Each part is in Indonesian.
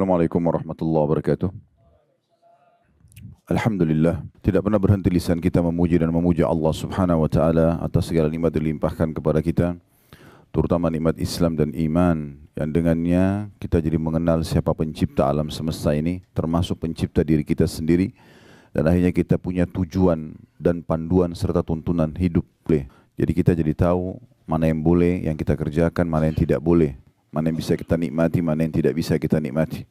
Assalamualaikum warahmatullahi wabarakatuh. Alhamdulillah, tidak pernah berhenti lisan kita memuji dan memuja Allah Subhanahu wa taala atas segala nikmat yang dilimpahkan kepada kita, terutama nikmat Islam dan iman yang dengannya kita jadi mengenal siapa pencipta alam semesta ini, termasuk pencipta diri kita sendiri, dan akhirnya kita punya tujuan dan panduan serta tuntunan hidup. Jadi kita jadi tahu mana yang boleh yang kita kerjakan, mana yang tidak boleh, mana yang bisa kita nikmati, mana yang tidak bisa kita nikmati.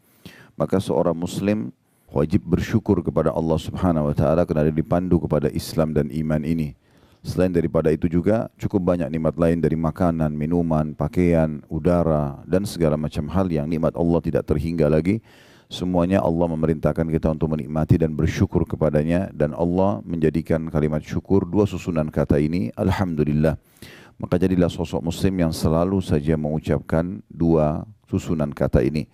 Maka seorang muslim wajib bersyukur kepada Allah Subhanahu wa taala karena dia dipandu kepada Islam dan iman ini. Selain daripada itu juga cukup banyak nikmat lain dari makanan, minuman, pakaian, udara dan segala macam hal yang nikmat Allah tidak terhingga lagi. Semuanya Allah memerintahkan kita untuk menikmati dan bersyukur kepadanya, dan Allah menjadikan kalimat syukur dua susunan kata ini, alhamdulillah. Maka jadilah sosok muslim yang selalu saja mengucapkan dua susunan kata ini.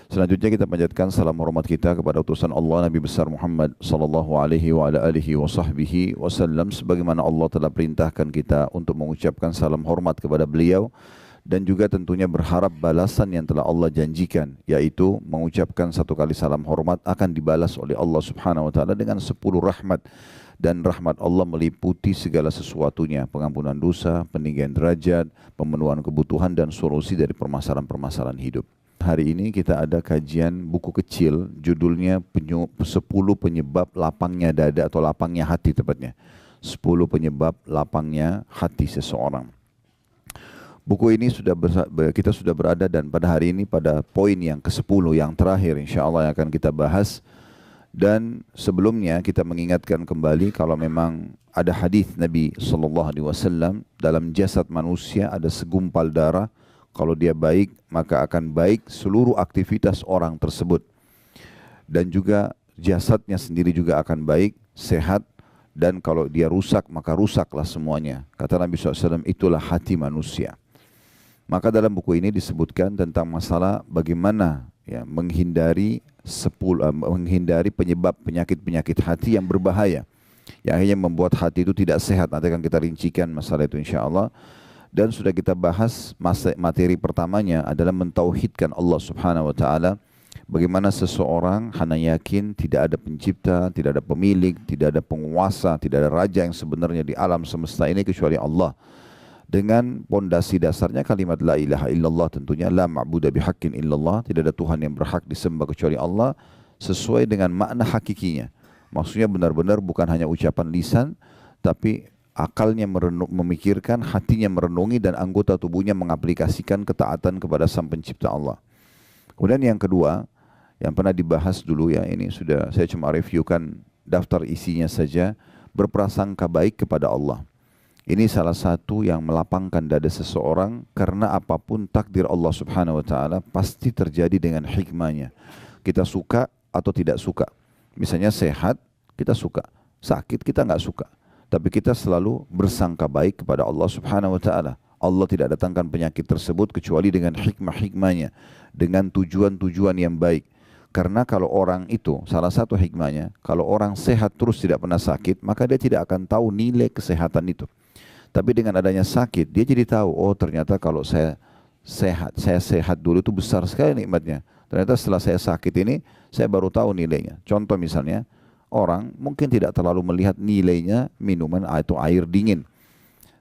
Selanjutnya kita panjatkan salam hormat kita kepada utusan Allah Nabi besar Muhammad sallallahu alaihi wa ala alihi wa sahbihi wasallam, sebagaimana Allah telah perintahkan kita untuk mengucapkan salam hormat kepada beliau, dan juga tentunya berharap balasan yang telah Allah janjikan, yaitu mengucapkan satu kali salam hormat akan dibalas oleh Allah Subhanahu wa taala dengan 10 rahmat, dan rahmat Allah meliputi segala sesuatunya, pengampunan dosa, peninggian derajat, pemenuhan kebutuhan dan solusi dari permasalahan-permasalahan hidup. Hari ini kita ada kajian buku kecil, judulnya 10 penyebab lapangnya dada atau lapangnya hati tepatnya. 10 penyebab lapangnya hati seseorang. Buku ini kita sudah berada, dan pada hari ini pada poin yang ke-10 yang terakhir insyaAllah yang akan kita bahas. Dan sebelumnya kita mengingatkan kembali kalau memang ada hadis Nabi SAW, dalam jasad manusia ada segumpal darah. Kalau dia baik, maka akan baik seluruh aktivitas orang tersebut. Dan juga jasadnya sendiri juga akan baik, sehat. Dan kalau dia rusak, maka rusaklah semuanya. Kata Nabi SAW, itulah hati manusia. Maka dalam buku ini disebutkan tentang masalah bagaimana menghindari penyebab penyakit-penyakit hati yang berbahaya, yang akhirnya membuat hati itu tidak sehat. Nanti akan kita rincikan masalah itu insyaAllah. Dan sudah kita bahas materi pertamanya adalah mentauhidkan Allah Subhanahu wa taala. Bagaimana seseorang hanya yakin tidak ada pencipta, tidak ada pemilik, tidak ada penguasa, tidak ada raja yang sebenarnya di alam semesta ini kecuali Allah. Dengan pondasi dasarnya kalimat la ilaha illallah, tentunya la ma'budu bihaqqin illallah, tidak ada Tuhan yang berhak disembah kecuali Allah, sesuai dengan makna hakikinya. Maksudnya benar-benar bukan hanya ucapan lisan, tapi akalnya memikirkan, hatinya merenungi, dan anggota tubuhnya mengaplikasikan ketaatan kepada Sang Pencipta Allah. Kemudian yang kedua, yang pernah dibahas dulu ini sudah saya cuma reviewkan daftar isinya saja, berprasangka baik kepada Allah. Ini salah satu yang melapangkan dada seseorang, karena apapun takdir Allah Subhanahu wa taala pasti terjadi dengan hikmahnya. Kita suka atau tidak suka. Misalnya sehat, kita suka. Sakit, kita nggak suka. Tapi kita selalu bersangka baik kepada Allah Subhanahu wa taala. Allah tidak datangkan penyakit tersebut kecuali dengan hikmah-hikmahnya, dengan tujuan-tujuan yang baik. Karena kalau orang itu, salah satu hikmahnya, kalau orang sehat terus tidak pernah sakit, maka dia tidak akan tahu nilai kesehatan itu. Tapi dengan adanya sakit, dia jadi tahu, oh ternyata kalau saya sehat dulu itu besar sekali nikmatnya. Ternyata setelah saya sakit ini, saya baru tahu nilainya. Contoh misalnya, orang mungkin tidak terlalu melihat nilainya minuman atau air dingin.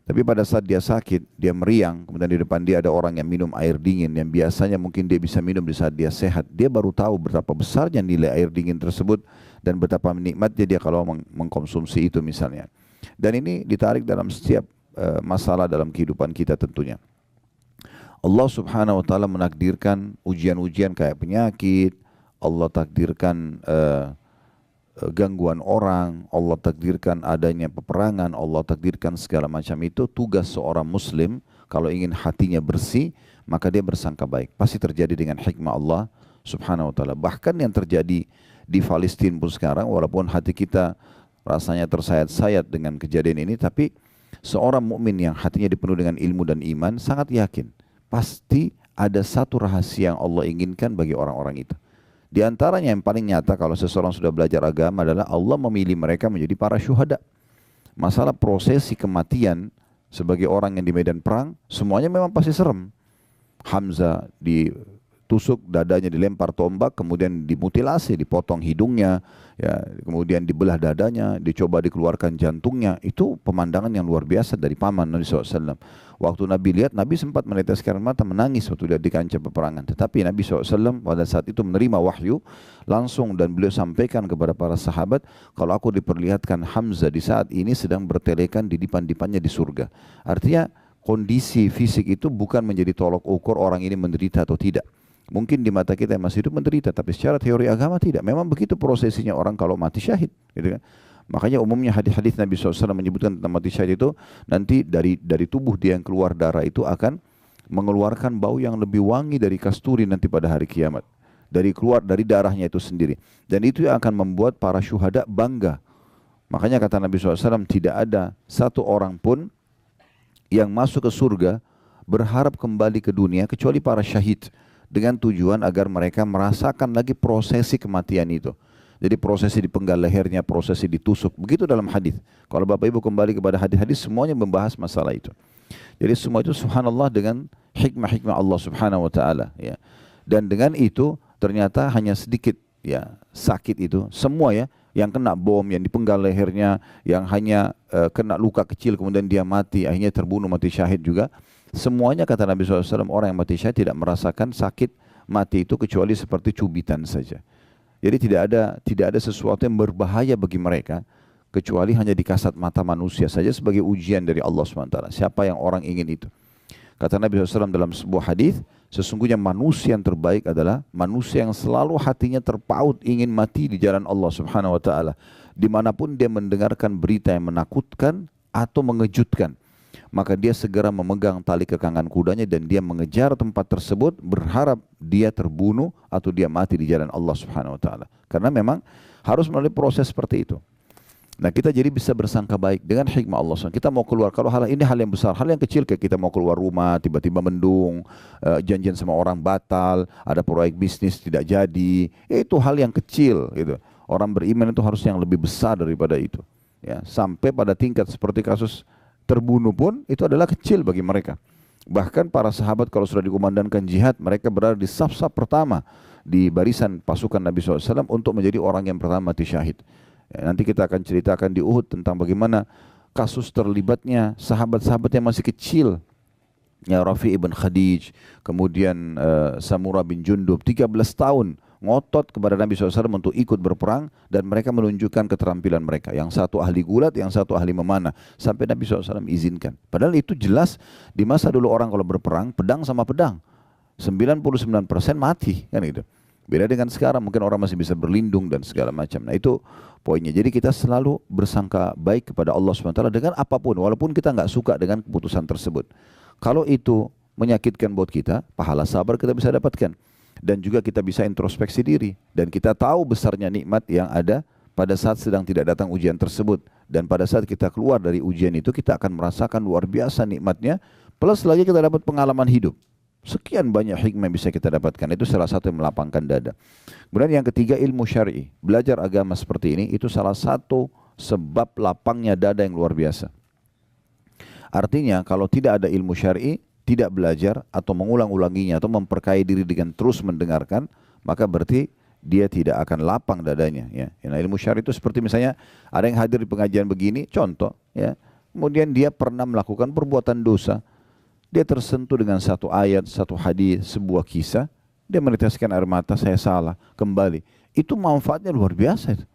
Tapi pada saat dia sakit, dia meriang, kemudian di depan dia ada orang yang minum air dingin, yang biasanya mungkin dia bisa minum di saat dia sehat. Dia baru tahu betapa besarnya nilai air dingin tersebut, dan betapa nikmatnya dia kalau mengkonsumsi itu misalnya. Dan ini ditarik dalam setiap masalah dalam kehidupan kita tentunya. Allah Subhanahu wa taala menakdirkan ujian-ujian kayak penyakit, Allah takdirkan gangguan orang, Allah takdirkan adanya peperangan, Allah takdirkan segala macam itu. Tugas seorang muslim kalau ingin hatinya bersih, maka dia bersangka baik. Pasti terjadi dengan hikmah Allah Subhanahu wa taala. Bahkan yang terjadi di Palestina pun sekarang, walaupun hati kita rasanya tersayat-sayat dengan kejadian ini, tapi seorang mukmin yang hatinya dipenuhi dengan ilmu dan iman sangat yakin pasti ada satu rahasia yang Allah inginkan bagi orang-orang itu. Di antaranya yang paling nyata kalau seseorang sudah belajar agama adalah Allah memilih mereka menjadi para syuhada. Masalah prosesi kematian sebagai orang yang di medan perang, semuanya memang pasti serem. Hamzah ditusuk, dadanya dilempar tombak, kemudian dimutilasi, dipotong hidungnya, ya, kemudian dibelah dadanya, dicoba dikeluarkan jantungnya. Itu pemandangan yang luar biasa dari paman Nabi SAW. Waktu Nabi lihat, Nabi sempat meneteskan mata, menangis waktu dia di kancah peperangan. Tetapi Nabi SAW pada saat itu menerima wahyu langsung, dan beliau sampaikan kepada para sahabat, kalau aku diperlihatkan Hamzah di saat ini sedang bertelekan di dipan-dipannya di surga. Artinya kondisi fisik itu bukan menjadi tolok ukur orang ini menderita atau tidak. Mungkin di mata kita yang masih hidup menderita, tapi secara teori agama tidak. Memang begitu prosesinya orang kalau mati syahid, gitu kan. Makanya umumnya hadis-hadis Nabi SAW menyebutkan tentang mati syahid itu, nanti dari tubuh dia yang keluar darah itu akan mengeluarkan bau yang lebih wangi dari kasturi nanti pada hari kiamat. Keluar dari darahnya itu sendiri. Dan itu yang akan membuat para syuhada bangga. Makanya kata Nabi SAW, tidak ada satu orang pun yang masuk ke surga berharap kembali ke dunia kecuali para syahid, dengan tujuan agar mereka merasakan lagi prosesi kematian itu. Jadi prosesi dipenggal lehernya, prosesi ditusuk, begitu dalam hadis. Kalau Bapak Ibu kembali kepada hadis-hadis, semuanya membahas masalah itu. Jadi semua itu subhanallah dengan hikmah-hikmah Allah Subhanahu wa taala, ya. Dan dengan itu ternyata hanya sedikit, ya, sakit itu semua, ya, yang kena bom, yang dipenggal lehernya, yang hanya kena luka kecil kemudian dia mati, akhirnya terbunuh mati syahid juga. Semuanya kata Nabi SAW, orang yang mati syahid tidak merasakan sakit mati itu kecuali seperti cubitan saja. Jadi tidak ada sesuatu yang berbahaya bagi mereka kecuali hanya di kasat mata manusia saja sebagai ujian dari Allah SWT. Siapa yang orang ingin itu? Kata Nabi SAW dalam sebuah hadis, sesungguhnya manusia yang terbaik adalah manusia yang selalu hatinya terpaut ingin mati di jalan Allah Subhanahu wa taala. Dimanapun dia mendengarkan berita yang menakutkan atau mengejutkan, maka dia segera memegang tali kekangan kudanya dan dia mengejar tempat tersebut berharap dia terbunuh atau dia mati di jalan Allah Subhanahu wa taala. Karena memang harus melalui proses seperti itu. Nah, kita jadi bisa bersangka baik dengan hikmah Allah SWT. Kita mau keluar, kalau hal ini hal yang besar, hal yang kecil kayak kita mau keluar rumah, tiba-tiba mendung, janjian sama orang batal, ada proyek bisnis tidak jadi, itu hal yang kecil gitu. Orang beriman itu harus yang lebih besar daripada itu. Ya, sampai pada tingkat seperti kasus terbunuh pun itu adalah kecil bagi mereka. Bahkan para sahabat kalau sudah dikumandangkan jihad, mereka berada di saf-saf pertama di barisan pasukan Nabi SAW untuk menjadi orang yang pertama mati syahid. Ya, nanti kita akan ceritakan di Uhud tentang bagaimana kasus terlibatnya sahabat-sahabat yang masih kecil. Ya, Rafi ibn Khadij, kemudian Samurah bin Jundub, 13 tahun ngotot kepada Nabi SAW untuk ikut berperang, dan mereka menunjukkan keterampilan mereka. Yang satu ahli gulat, yang satu ahli memanah. Sampai Nabi SAW izinkan. Padahal itu jelas di masa dulu orang kalau berperang, pedang sama pedang. 99% mati, kan gitu. Beda dengan sekarang, mungkin orang masih bisa berlindung dan segala macam. Nah, itu poinnya. Jadi kita selalu bersangka baik kepada Allah SWT dengan apapun, walaupun kita nggak suka dengan keputusan tersebut. Kalau itu menyakitkan buat kita, pahala sabar kita bisa dapatkan. Dan juga kita bisa introspeksi diri. Dan kita tahu besarnya nikmat yang ada pada saat sedang tidak datang ujian tersebut. Dan pada saat kita keluar dari ujian itu, kita akan merasakan luar biasa nikmatnya. Plus lagi kita dapat pengalaman hidup. Sekian banyak hikmah yang bisa kita dapatkan. Itu salah satu yang melapangkan dada. Kemudian yang ketiga, ilmu syar'i. Belajar agama seperti ini, itu salah satu sebab lapangnya dada yang luar biasa. Artinya kalau tidak ada ilmu syar'i, tidak belajar atau mengulang-ulanginya atau memperkaya diri dengan terus mendengarkan, maka berarti dia tidak akan lapang dadanya. Ya. Nah, ilmu syar'i itu seperti misalnya ada yang hadir di pengajian begini, contoh, ya. Kemudian dia pernah melakukan perbuatan dosa. Dia tersentuh dengan satu ayat, satu hadis, sebuah kisah, dia meneteskan air mata, saya salah, kembali. Itu manfaatnya luar biasa itu.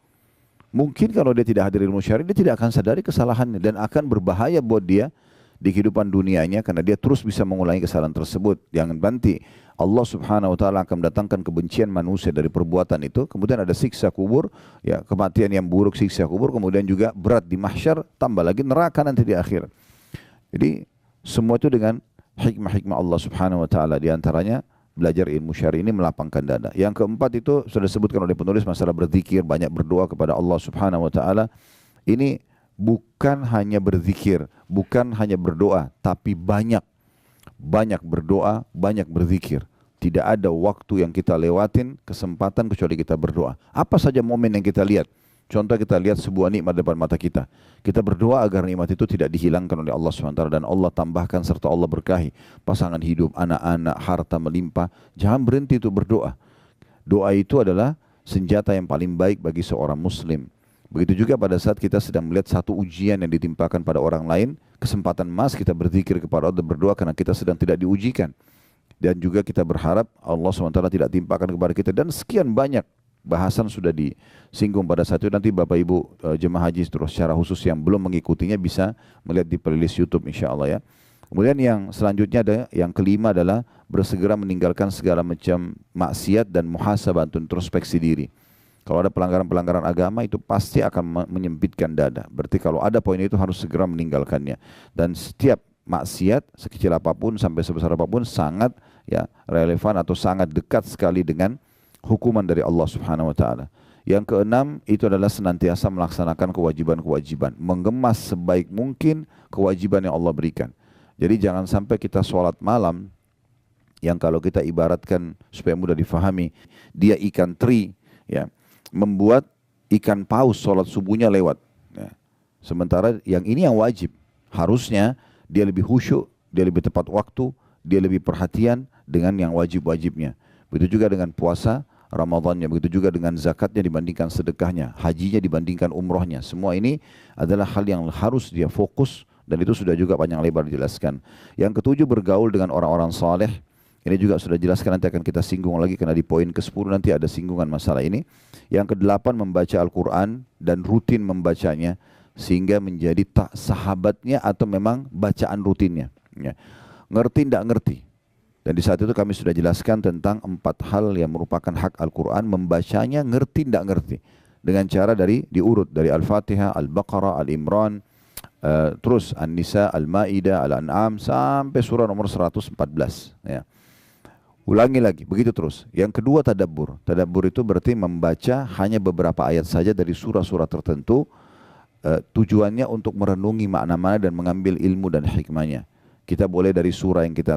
Mungkin kalau dia tidak hadir ilmu syar'i, dia tidak akan sadari kesalahannya dan akan berbahaya buat dia di kehidupan dunianya karena dia terus bisa mengulangi kesalahan tersebut. Jangan nanti Allah Subhanahu wa taala akan mendatangkan kebencian manusia dari perbuatan itu, kemudian ada siksa kubur, ya, kematian yang buruk, siksa kubur, kemudian juga berat di mahsyar, tambah lagi neraka nanti di akhir. Jadi semua itu dengan hikmah-hikmah Allah Subhanahu wa taala, di antaranya belajar ilmu syar'i ini melapangkan dada. Yang keempat itu sudah disebutkan oleh penulis, masalah berzikir, banyak berdoa kepada Allah Subhanahu wa taala. Ini bukan hanya berzikir, bukan hanya berdoa, tapi banyak berdoa, banyak berzikir. Tidak ada waktu yang kita lewatin, kesempatan kecuali kita berdoa. Apa saja momen yang kita lihat, Contoh kita lihat sebuah nikmat depan mata kita. Kita berdoa agar nikmat itu tidak dihilangkan oleh Allah SWT dan Allah tambahkan serta Allah berkahi. Pasangan hidup, anak-anak, harta melimpah. Jangan berhenti itu berdoa. Doa itu adalah senjata yang paling baik bagi seorang muslim. Begitu juga pada saat kita sedang melihat satu ujian yang ditimpakan pada orang lain, kesempatan emas kita berzikir kepada Allah, berdoa karena kita sedang tidak diujikan. Dan juga kita berharap Allah SWT tidak timpakan kepada kita. Dan sekian banyak bahasan sudah disinggung pada saat itu. Nanti Bapak Ibu jemaah haji terus secara khusus yang belum mengikutinya bisa melihat di playlist YouTube insya Allah ya. Kemudian yang selanjutnya ada yang kelima adalah bersegera meninggalkan segala macam maksiat dan muhasabah, introspeksi diri. Kalau ada pelanggaran-pelanggaran agama itu pasti akan menyempitkan dada. Berarti kalau ada poin itu harus segera meninggalkannya. Dan setiap maksiat sekecil apapun sampai sebesar apapun sangat ya relevan atau sangat dekat sekali dengan hukuman dari Allah Subhanahu wa taala. Yang keenam itu adalah senantiasa melaksanakan kewajiban-kewajiban, mengemas sebaik mungkin kewajiban yang Allah berikan. Jadi jangan sampai kita sholat malam yang kalau kita ibaratkan supaya mudah difahami, dia ikan teri ya, membuat ikan paus sholat subuhnya lewat. Ya. Sementara yang ini yang wajib, harusnya dia lebih khusyuk, dia lebih tepat waktu, dia lebih perhatian dengan yang wajib-wajibnya. Begitu juga dengan puasa Ramadannya, begitu juga dengan zakatnya dibandingkan sedekahnya, hajinya dibandingkan umrohnya. Semua ini adalah hal yang harus dia fokus dan itu sudah juga panjang lebar dijelaskan. Yang ketujuh bergaul dengan orang-orang saleh. Ini juga sudah dijelaskan, nanti akan kita singgung lagi karena di poin ke-10 nanti ada singgungan masalah ini. Yang kedelapan membaca Al-Quran dan rutin membacanya sehingga menjadi tak sahabatnya atau memang bacaan rutinnya. Ya. Ngerti tidak ngerti. Dan di saat itu kami sudah jelaskan tentang 4 hal yang merupakan hak Al-Quran, membacanya ngerti tidak ngerti. Dengan cara diurut dari Al-Fatihah, Al-Baqarah, Al-Imran, terus An-Nisa, Al-Ma'idah, Al-An'am sampai surah nomor 114. Ya. Ulangi lagi, begitu terus. Yang kedua tadabbur. Tadabbur itu berarti membaca hanya beberapa ayat saja dari surah-surah tertentu. Tujuannya untuk merenungi makna-makna dan mengambil ilmu dan hikmahnya. Kita boleh dari surah yang kita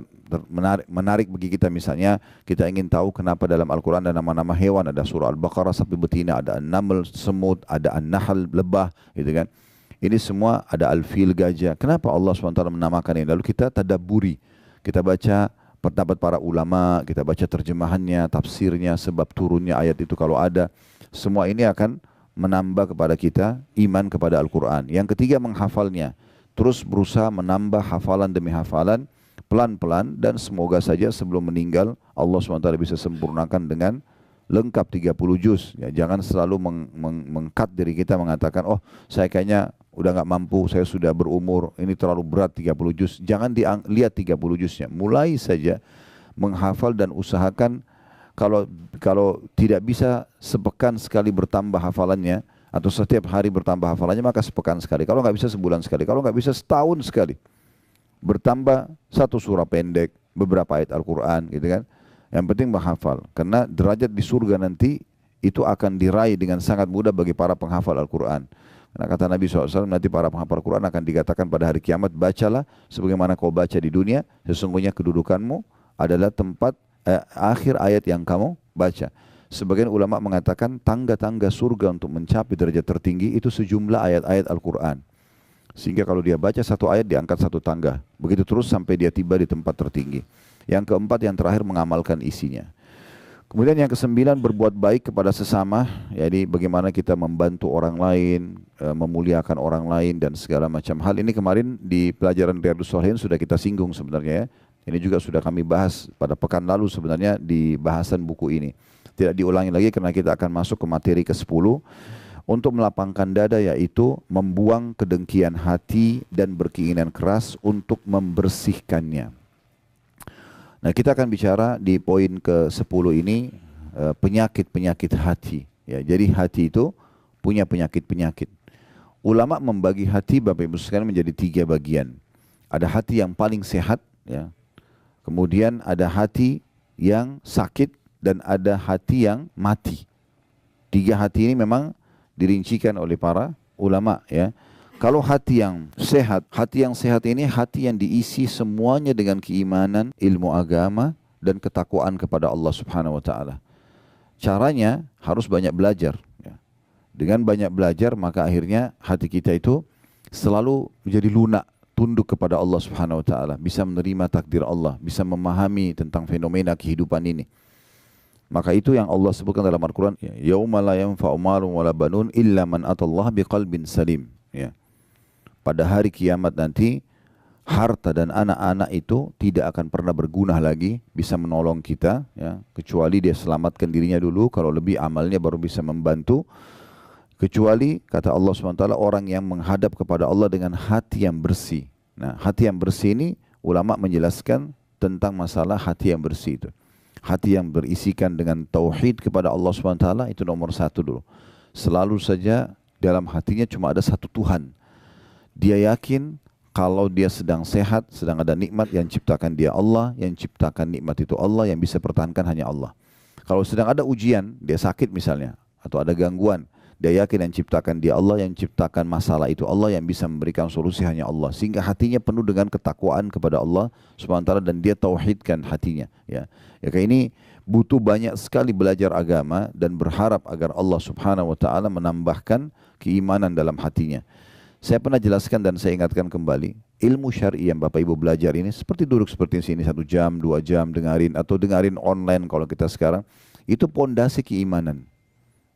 menarik bagi kita, misalnya kita ingin tahu kenapa dalam Al-Quran ada nama-nama hewan, ada surah Al-Baqarah sapi betina, ada An-Naml semut, ada An-Nahl lebah, gitu kan. Ini semua ada Al-Fil gajah. Kenapa Allah SWT menamakan ini? Lalu kita tadabburi, kita baca pendapat para ulama, kita baca terjemahannya, tafsirnya, sebab turunnya ayat itu kalau ada. Semua ini akan menambah kepada kita iman kepada Al-Quran. Yang ketiga menghafalnya. Terus berusaha menambah hafalan demi hafalan, pelan-pelan, dan semoga saja sebelum meninggal Allah SWT bisa sempurnakan dengan lengkap 30 juz. Ya, jangan selalu mengkat diri kita mengatakan, oh saya kayaknya udah nggak mampu, saya sudah berumur, ini terlalu berat 30 juz. Jangan lihat 30 juznya, mulai saja menghafal dan usahakan kalau tidak bisa sepekan sekali bertambah hafalannya, atau setiap hari bertambah hafalannya, maka sepekan sekali. Kalau nggak bisa sebulan sekali, kalau nggak bisa setahun sekali. Bertambah satu surah pendek, beberapa ayat Al-Quran, gitu kan. Yang penting menghafal, karena derajat di surga nanti itu akan diraih dengan sangat mudah bagi para penghafal Al-Quran. Karena kata Nabi SAW, nanti para penghafal Al-Quran akan dikatakan pada hari kiamat, bacalah sebagaimana kau baca di dunia, sesungguhnya kedudukanmu adalah tempat akhir ayat yang kamu baca. Sebagian ulama mengatakan tangga-tangga surga untuk mencapai derajat tertinggi itu sejumlah ayat-ayat Al-Quran. Sehingga kalau dia baca satu ayat diangkat satu tangga. Begitu terus sampai dia tiba di tempat tertinggi. Yang keempat, yang terakhir mengamalkan isinya. Kemudian yang kesembilan berbuat baik kepada sesama. Jadi bagaimana kita membantu orang lain, memuliakan orang lain dan segala macam hal. Ini kemarin di pelajaran Riyadhus Shalihin sudah kita singgung sebenarnya ya. Ini juga sudah kami bahas pada pekan lalu sebenarnya di bahasan buku ini. Tidak diulangi lagi karena kita akan masuk ke materi ke-10 untuk melapangkan dada, yaitu membuang kedengkian hati dan berkeinginan keras untuk membersihkannya. Nah, kita akan bicara di poin ke-10 ini penyakit-penyakit hati. Ya, jadi hati itu punya penyakit-penyakit. Ulama membagi hati Bapak Ibu sekalian menjadi 3 bagian. Ada hati yang paling sehat, ya. Kemudian ada hati yang sakit, dan ada hati yang mati. 3 hati ini memang dirincikan oleh para ulama ya. Kalau hati yang sehat ini hati yang diisi semuanya dengan keimanan, ilmu agama dan ketakwaan kepada Allah Subhanahu wa taala. Caranya harus banyak belajar ya. Dengan banyak belajar maka akhirnya hati kita itu selalu menjadi lunak, tunduk kepada Allah Subhanahu wa taala, bisa menerima takdir Allah, bisa memahami tentang fenomena kehidupan ini. Maka itu yang Allah sebutkan dalam Al-Qur'an, yauma la yanfa'u malun wala banun illa man atallaha biqalbin salim, ya. Pada hari kiamat nanti harta dan anak-anak itu tidak akan pernah berguna lagi, bisa menolong kita, ya, kecuali dia selamatkan dirinya dulu, kalau lebih amalnya baru bisa membantu. Kecuali kata Allah SWT, orang yang menghadap kepada Allah dengan hati yang bersih. Nah, hati yang bersih ini ulama menjelaskan tentang masalah hati yang bersih itu. Hati yang berisikan dengan tauhid kepada Allah SWT itu nomor satu dulu. Selalu saja dalam hatinya cuma ada satu Tuhan. Dia yakin kalau dia sedang sehat, sedang ada nikmat, yang ciptakan dia Allah, yang ciptakan nikmat itu Allah, yang bisa pertahankan hanya Allah. Kalau sedang ada ujian, dia sakit misalnya, atau ada gangguan, dia yakin yang ciptakan dia Allah, yang ciptakan masalah itu Allah, yang bisa memberikan solusi hanya Allah. Sehingga hatinya penuh dengan ketakwaan kepada Allah SWT dan dia tauhidkan hatinya. Ya, kayak ini butuh banyak sekali belajar agama dan berharap agar Allah Subhanahu Wa Taala menambahkan keimanan dalam hatinya. Saya pernah jelaskan dan saya ingatkan kembali, ilmu syar'i yang Bapak Ibu belajar ini seperti duduk seperti sini 1 jam, 2 jam dengarin, atau dengarin online kalau kita sekarang, itu pondasi keimanan.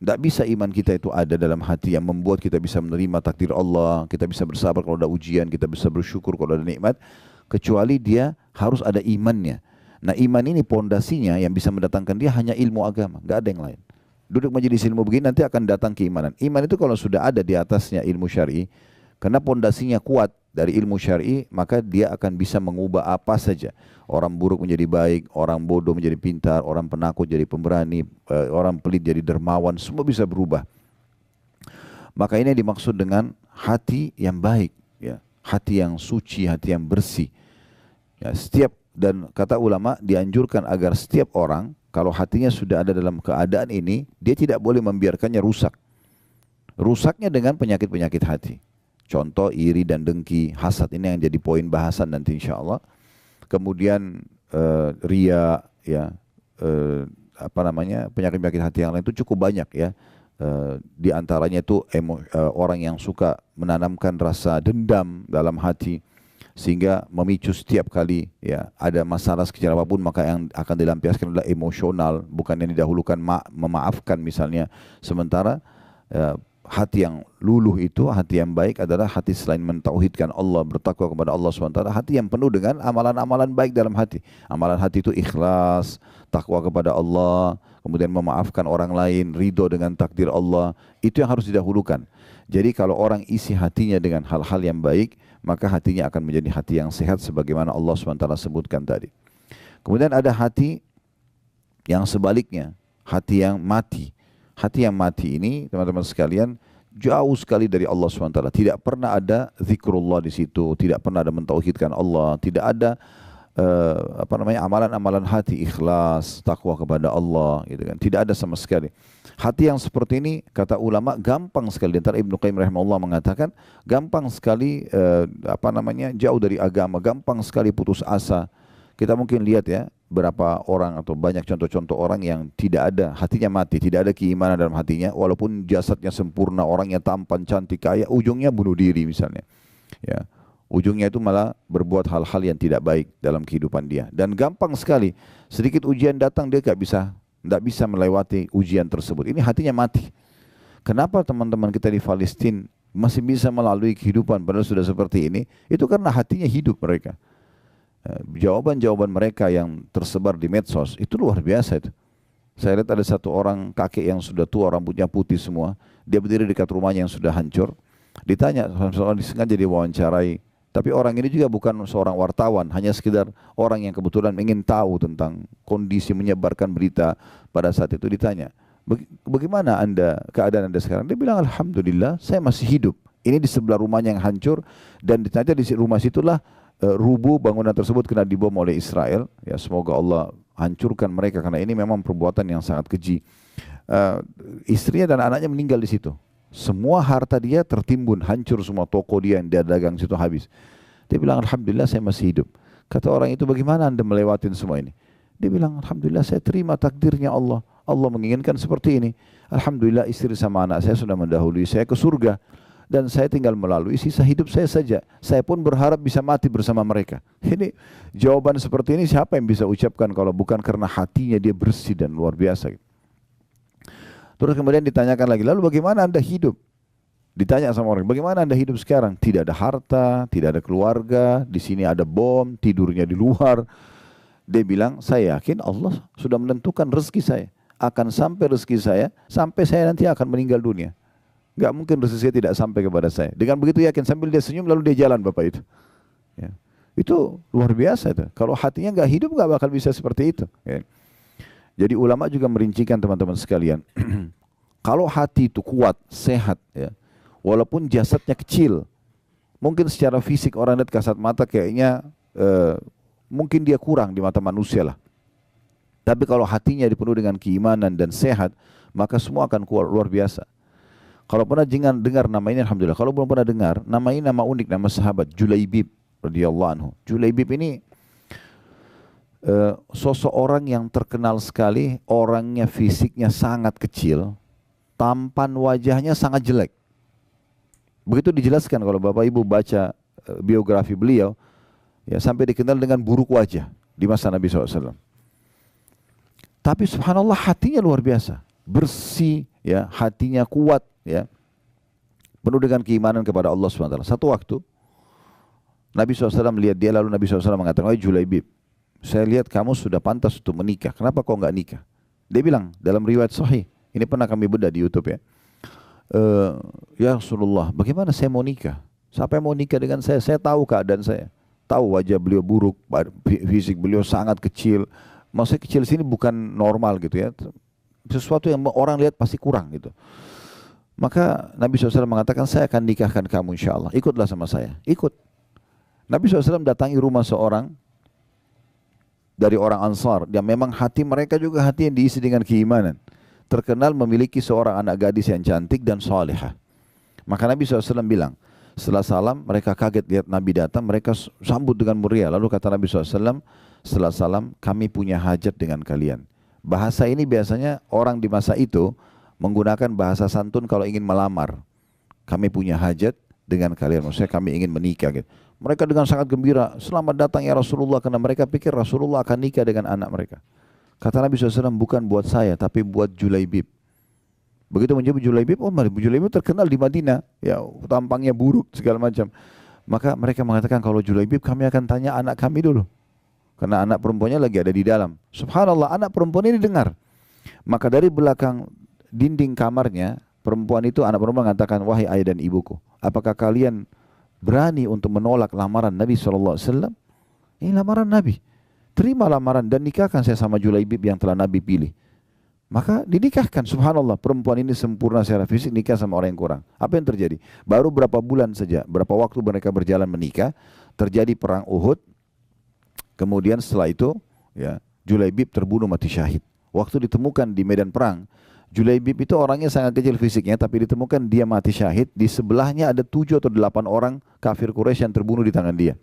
Tidak bisa iman kita itu ada dalam hati yang membuat kita bisa menerima takdir Allah, kita bisa bersabar kalau ada ujian, kita bisa bersyukur kalau ada nikmat, kecuali dia harus ada imannya. Nah, iman ini pondasinya yang bisa mendatangkan dia hanya ilmu agama, nggak ada yang lain. Duduk majelis ilmu begini nanti akan datang keimanan. Iman itu kalau sudah ada di atasnya ilmu syar'i, karena pondasinya kuat dari ilmu syar'i, maka dia akan bisa mengubah apa saja. Orang buruk menjadi baik, orang bodoh menjadi pintar, orang penakut jadi pemberani, orang pelit jadi dermawan, semua bisa berubah. Maka ini dimaksud dengan hati yang baik, ya, hati yang suci, hati yang bersih. Ya, dan kata ulama dianjurkan agar setiap orang kalau hatinya sudah ada dalam keadaan ini, dia tidak boleh membiarkannya rusak. Rusaknya dengan penyakit-penyakit hati. Contoh iri dan dengki, hasad, ini yang jadi poin bahasan nanti insya Allah. Kemudian ria, ya, penyakit-penyakit hati yang lain itu cukup banyak, ya. Di antaranya itu orang yang suka menanamkan rasa dendam dalam hati sehingga memicu setiap kali, ya, ada masalah sekecil apapun maka yang akan dilampiaskan adalah emosional, bukan yang didahulukan memaafkan misalnya. Sementara hati yang luluh itu, hati yang baik adalah hati selain mentauhidkan Allah, bertakwa kepada Allah SWT, hati yang penuh dengan amalan-amalan baik dalam hati. Amalan hati itu ikhlas, takwa kepada Allah, kemudian memaafkan orang lain, ridho dengan takdir Allah. Itu yang harus didahulukan. Jadi kalau orang isi hatinya dengan hal-hal yang baik, maka hatinya akan menjadi hati yang sehat sebagaimana Allah SWT sebutkan tadi. Kemudian ada hati yang sebaliknya, hati yang mati. Hati yang mati ini, teman-teman sekalian, jauh sekali dari Allah SWT. Tidak pernah ada zikrullah di situ, tidak pernah ada mentauhidkan Allah, tidak ada amalan-amalan hati, ikhlas, takwa kepada Allah, gitu kan. Tidak ada sama sekali. Hati yang seperti ini, kata ulama, gampang sekali. Antara Ibnu Qayyim rahimahullah mengatakan, gampang sekali jauh dari agama, gampang sekali putus asa. Kita mungkin lihat, ya, berapa orang atau banyak contoh-contoh orang yang tidak ada, hatinya mati, tidak ada keimanan dalam hatinya, walaupun jasadnya sempurna, orangnya tampan, cantik, kaya, ujungnya bunuh diri misalnya. Ya, ujungnya itu malah berbuat hal-hal yang tidak baik dalam kehidupan dia. Dan gampang sekali, sedikit ujian datang dia tidak bisa melewati ujian tersebut. Ini hatinya mati. Kenapa teman-teman kita di Palestina masih bisa melalui kehidupan padahal sudah seperti ini? Itu karena hatinya hidup mereka. Jawaban-jawaban mereka yang tersebar di medsos itu luar biasa itu. Saya lihat ada satu orang kakek yang sudah tua, rambutnya putih semua, dia berdiri dekat rumahnya yang sudah hancur. Ditanya, soal disengaja diwawancarai, tapi orang ini juga bukan seorang wartawan, hanya sekedar orang yang kebetulan ingin tahu tentang kondisi, menyebarkan berita. Pada saat itu ditanya, bagaimana keadaan anda sekarang? Dia bilang, alhamdulillah saya masih hidup. Ini di sebelah rumahnya yang hancur, dan ditanya di rumah situlah rubuh bangunan tersebut kena dibom oleh Israel. Ya, semoga Allah hancurkan mereka karena ini memang perbuatan yang sangat keji. Istrinya dan anaknya meninggal di situ. Semua harta dia tertimbun, hancur semua, toko dia yang dia dagang situ habis. Dia bilang, alhamdulillah saya masih hidup. Kata orang itu, bagaimana anda melewatin semua ini? Dia bilang, alhamdulillah saya terima takdirnya Allah. Allah menginginkan seperti ini. Alhamdulillah istri sama anak saya sudah mendahului saya ke surga. Dan saya tinggal melalui sisa hidup saya saja. Saya pun berharap bisa mati bersama mereka. Ini jawaban seperti ini siapa yang bisa ucapkan kalau bukan karena hatinya dia bersih dan luar biasa. Terus kemudian ditanyakan lagi, lalu bagaimana Anda hidup? Ditanya sama orang, bagaimana Anda hidup sekarang? Tidak ada harta, tidak ada keluarga, di sini ada bom, tidurnya di luar. Dia bilang, saya yakin Allah sudah menentukan rezeki saya. Akan sampai rezeki saya, sampai saya nanti akan meninggal dunia. Gak mungkin rezeki saya tidak sampai kepada saya. Dengan begitu yakin, sambil dia senyum lalu dia jalan Bapak itu. Ya. Itu luar biasa itu. Kalau hatinya gak hidup gak bakal bisa seperti itu. Ya. Jadi ulama juga merincikan teman-teman sekalian. Kalau hati itu kuat, sehat, ya, walaupun jasadnya kecil, mungkin secara fisik orang lihat kasat mata kayaknya mungkin dia kurang di mata manusia lah. Tapi kalau hatinya dipenuhi dengan keimanan dan sehat, maka semua akan kuat luar biasa. Kalau pernah jangan dengar nama ini, alhamdulillah. Kalau belum pernah dengar, nama ini nama unik, nama sahabat Julaibib radhiyallahu anhu. Julaibib ini sosok orang yang terkenal sekali, orangnya fisiknya sangat kecil, tampan wajahnya sangat jelek. Begitu dijelaskan kalau Bapak Ibu baca biografi beliau, ya sampai dikenal dengan buruk wajah di masa Nabi SAW. Tapi subhanallah hatinya luar biasa, bersih, ya hatinya kuat. Ya, penuh dengan keimanan kepada Allah SWT. Satu waktu Nabi SAW melihat dia, lalu Nabi SAW mengatakan, "Wahai Julaibib, saya lihat kamu sudah pantas untuk menikah. Kenapa kau enggak nikah?" Dia bilang dalam riwayat sahih, ini pernah kami bedah di YouTube ya. Ya Rasulullah, bagaimana saya mau nikah? Siapa yang mau nikah dengan saya? Saya tahu keadaan saya, tahu wajah beliau buruk, fisik beliau sangat kecil. Maksudnya kecil sini bukan normal gitu ya, sesuatu yang orang lihat pasti kurang gitu. Maka Nabi SAW mengatakan, saya akan nikahkan kamu insya Allah. Ikutlah sama saya. Ikut. Nabi SAW datangi rumah seorang dari orang Ansar. Yang memang hati mereka juga hati yang diisi dengan keimanan. Terkenal memiliki seorang anak gadis yang cantik dan salihah. Maka Nabi SAW bilang, setelah salam mereka kaget lihat Nabi datang. Mereka sambut dengan meriah. Lalu kata Nabi SAW, setelah salam kami punya hajat dengan kalian. Bahasa ini biasanya orang di masa itu menggunakan bahasa santun kalau ingin melamar. Kami punya hajat dengan kalian, maksudnya kami ingin menikah gitu. Mereka dengan sangat gembira, selamat datang ya Rasulullah, karena mereka pikir Rasulullah akan nikah dengan anak mereka. Kata Nabi SAW, bukan buat saya tapi buat Julaibib. Begitu menyebut Julaibib, oh Julaibib terkenal di Madinah, ya tampangnya buruk segala macam. Maka mereka mengatakan, kalau Julaibib kami akan tanya anak kami dulu, karena anak perempuannya lagi ada di dalam. Subhanallah, anak perempuan ini dengar. Maka dari belakang dinding kamarnya, perempuan itu, anak perempuan mengatakan, wahai ayah dan ibuku, apakah kalian berani untuk menolak lamaran Nabi SAW? Ini lamaran Nabi. Terima lamaran dan nikahkan saya sama Julaibib yang telah Nabi pilih. Maka dinikahkan, subhanallah, perempuan ini sempurna secara fisik, nikah sama orang yang kurang. Apa yang terjadi? Baru berapa bulan saja, berapa waktu mereka berjalan menikah, terjadi perang Uhud. Kemudian setelah itu, ya, Julaibib terbunuh mati syahid. Waktu ditemukan di medan perang, Julaibib itu orangnya sangat kecil fisiknya, tapi ditemukan dia mati syahid. Di sebelahnya ada 7 atau 8 orang kafir Quraisy yang terbunuh di tangan dia.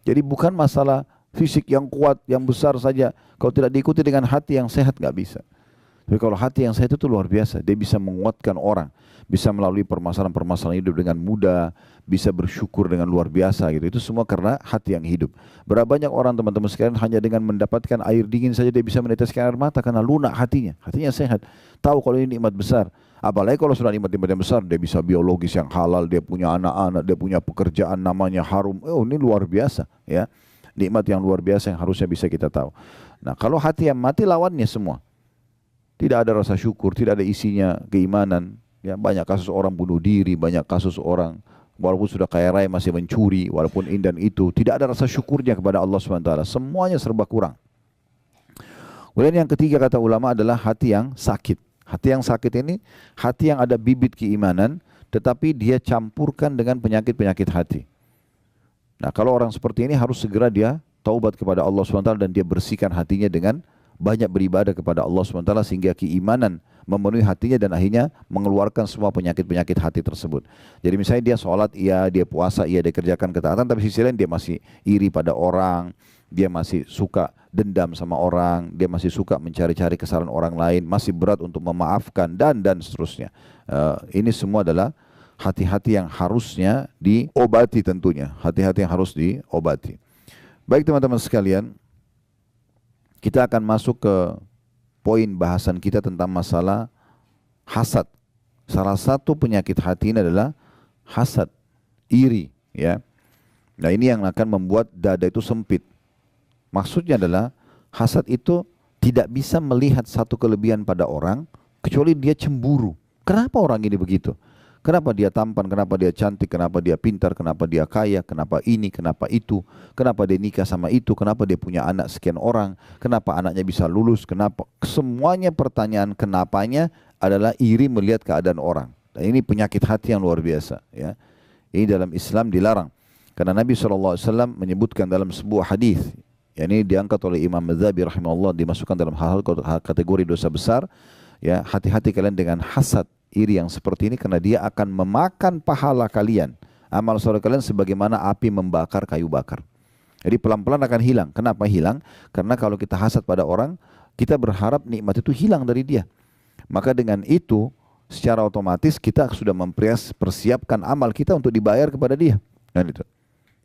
Jadi bukan masalah fisik yang kuat, yang besar saja. Kalau tidak diikuti dengan hati yang sehat, gak bisa. Tapi kalau hati yang sehat itu luar biasa. Dia bisa menguatkan orang, bisa melalui permasalahan-permasalahan hidup dengan mudah, bisa bersyukur dengan luar biasa gitu. Itu semua karena hati yang hidup. Berapa banyak orang teman-teman sekalian hanya dengan mendapatkan air dingin saja dia bisa meneteskan air mata karena lunak hatinya. Hatinya sehat. Tahu kalau ini nikmat besar. Apalagi kalau sudah nikmat-nikmat yang besar, dia bisa biologis yang halal, dia punya anak-anak, dia punya pekerjaan namanya harum. Oh, ini luar biasa ya. Nikmat yang luar biasa yang harusnya bisa kita tahu. Nah, kalau hati yang mati lawannya semua. Tidak ada rasa syukur, tidak ada isinya keimanan. Ya, banyak kasus orang bunuh diri, banyak kasus orang walaupun sudah kaya raya masih mencuri, walaupun ini dan itu. Tidak ada rasa syukurnya kepada Allah SWT. Semuanya serba kurang. Kemudian yang ketiga kata ulama adalah hati yang sakit. Hati yang sakit ini, hati yang ada bibit keimanan, tetapi dia campurkan dengan penyakit-penyakit hati. Nah, kalau orang seperti ini harus segera dia taubat kepada Allah SWT dan dia bersihkan hatinya dengan banyak beribadah kepada Allah SWT sehingga keimanan memenuhi hatinya dan akhirnya mengeluarkan semua penyakit-penyakit hati tersebut. Jadi misalnya dia sholat, iya, dia puasa, iya, dia kerjakan ketaatan, tapi sisi lain dia masih iri pada orang, dia masih suka dendam sama orang, dia masih suka mencari-cari kesalahan orang lain, masih berat untuk memaafkan dan seterusnya. Ini semua adalah hati-hati yang harusnya diobati tentunya, hati-hati yang harus diobati. Baik teman-teman sekalian, kita akan masuk ke poin bahasan kita tentang masalah hasad. Salah satu penyakit hati ini adalah hasad, iri, ya. Nah, ini yang akan membuat dada itu sempit. Maksudnya adalah hasad itu tidak bisa melihat satu kelebihan pada orang kecuali dia cemburu. Kenapa orang ini begitu? Kenapa dia tampan, kenapa dia cantik, kenapa dia pintar, kenapa dia kaya, kenapa ini, kenapa itu, kenapa dia nikah sama itu, kenapa dia punya anak sekian orang, kenapa anaknya bisa lulus, kenapa. Semuanya pertanyaan kenapanya adalah iri melihat keadaan orang. Dan ini penyakit hati yang luar biasa. Ya. Ini dalam Islam dilarang. Karena Nabi SAW menyebutkan dalam sebuah hadis, yang ini diangkat oleh Imam Madzabi rahimahullah, dimasukkan dalam hal-hal kategori dosa besar. Ya, hati-hati kalian dengan hasad, iri yang seperti ini, karena dia akan memakan pahala kalian, amal soleh kalian sebagaimana api membakar kayu bakar. Jadi pelan-pelan akan hilang. Kenapa hilang? Karena kalau kita hasad pada orang, kita berharap nikmat itu hilang dari dia. Maka dengan itu secara otomatis kita sudah mempersiapkan amal kita untuk dibayar kepada dia. Kan itu.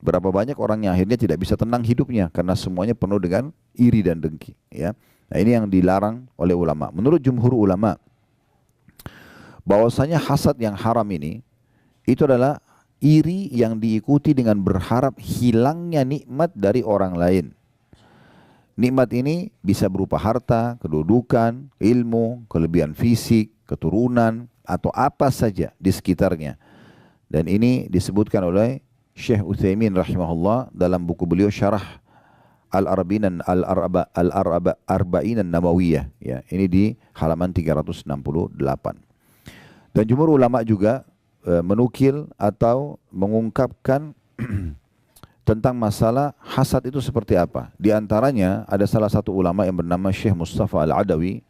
Berapa banyak orang yang akhirnya tidak bisa tenang hidupnya karena semuanya penuh dengan iri dan dengki. Ya. Nah, ini yang dilarang oleh ulama. Menurut jumhur ulama, bahwasanya hasad yang haram ini itu adalah iri yang diikuti dengan berharap hilangnya nikmat dari orang lain. Nikmat ini bisa berupa harta, kedudukan, ilmu, kelebihan fisik, keturunan, atau apa saja di sekitarnya. Dan ini disebutkan oleh Syekh Utsaimin rahimahullah dalam buku beliau Syarah Al-Arba'in An-Nawawiyah. Ya, ini di halaman 368. Dan jumhur ulama juga menukil atau mengungkapkan tentang masalah hasad itu seperti apa. Di antaranya ada salah satu ulama yang bernama Syekh Mustafa Al-Adawi.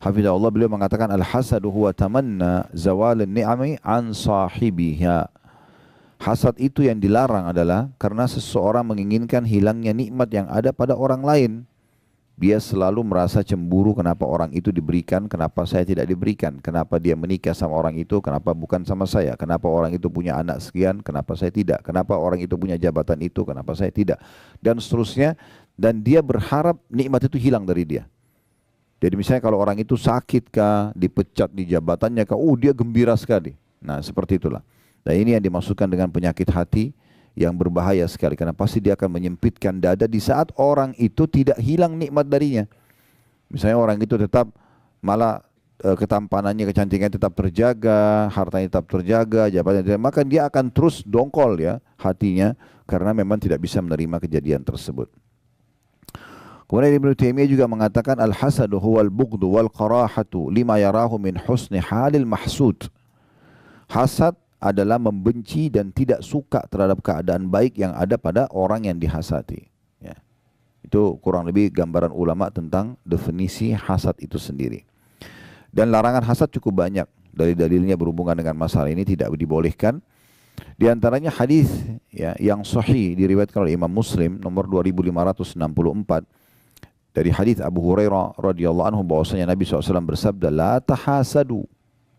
Hafizahullah, beliau mengatakan al-hasadu huwa tamanna zawalin ni'ami an sahibiha. Hasad itu yang dilarang adalah karena seseorang menginginkan hilangnya nikmat yang ada pada orang lain. Dia selalu merasa cemburu kenapa orang itu diberikan, kenapa saya tidak diberikan. Kenapa dia menikah sama orang itu, kenapa bukan sama saya. Kenapa orang itu punya anak sekian, kenapa saya tidak. Kenapa orang itu punya jabatan itu, kenapa saya tidak. Dan seterusnya. Dan dia berharap nikmat itu hilang dari dia. Jadi misalnya kalau orang itu sakit kah, dipecat di jabatannya kah, dia gembira sekali. Nah seperti itulah. Nah ini yang dimaksudkan dengan penyakit hati yang berbahaya sekali. Karena pasti dia akan menyempitkan dada di saat orang itu tidak hilang nikmat darinya. Misalnya orang itu tetap malah ketampanannya, kecantikannya tetap terjaga, hartanya tetap terjaga, jabatannya terjaga, maka dia akan terus dongkol ya hatinya karena memang tidak bisa menerima kejadian tersebut. Kemudian Ibnu Taimiyah juga mengatakan al-hasadu huwal bughdu wal qarahatu lima yarahu min husni halil mahsud. Hasad adalah membenci dan tidak suka terhadap keadaan baik yang ada pada orang yang dihasati. Ya. Itu kurang lebih gambaran ulama tentang definisi hasad itu sendiri. Dan larangan hasad cukup banyak. Dari dalilnya berhubungan dengan masalah ini tidak dibolehkan. Di antaranya hadis ya, yang sahih diriwayatkan oleh Imam Muslim nomor 2564 dari hadis Abu Hurairah radhiyallahu anhu bahwasanya Nabi SAW bersabda, la tahasadu.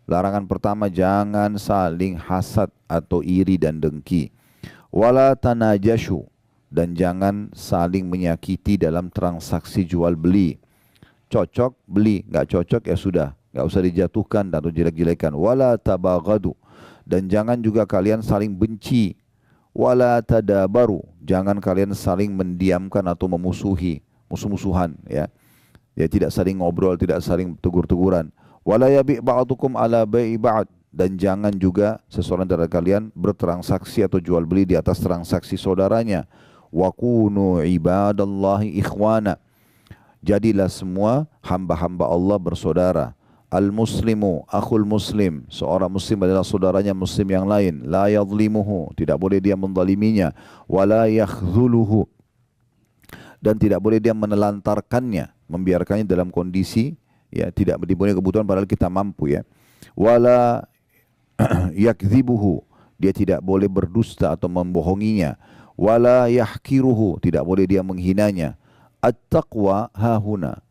Larangan pertama, jangan saling hasad atau iri dan dengki. Wala tanajashu, dan jangan saling menyakiti dalam transaksi jual beli. Cocok beli, nggak cocok ya sudah, nggak usah dijatuhkan atau jelek-jelekan. Wala tabaghadu, dan jangan juga kalian saling benci. Wala tadabaru, jangan kalian saling mendiamkan atau memusuhi, musuh-musuhan ya. Ya tidak saling ngobrol, tidak saling tegur-teguran. Wala yabi' ba'dukum ala bai'i ba'd, dan jangan juga seseorang dari kalian bertransaksi atau jual beli di atas transaksi saudaranya. Wa kunu ibadallahi ikhwana, jadilah semua hamba-hamba Allah bersaudara. Al-muslimu akhul muslim, seorang muslim adalah saudaranya muslim yang lain. La yadhlimuhu, tidak boleh dia menzaliminya. Wala yakhdhuluhu, dan tidak boleh dia menelantarkannya, membiarkannya dalam kondisi ya, tidak dipenuhi kebutuhan padahal kita mampu, ya. Wala yakdzibuhu, dia tidak boleh berdusta atau membohonginya. Wala yahkiruhu, tidak boleh dia menghinanya. At-taqwa hahuna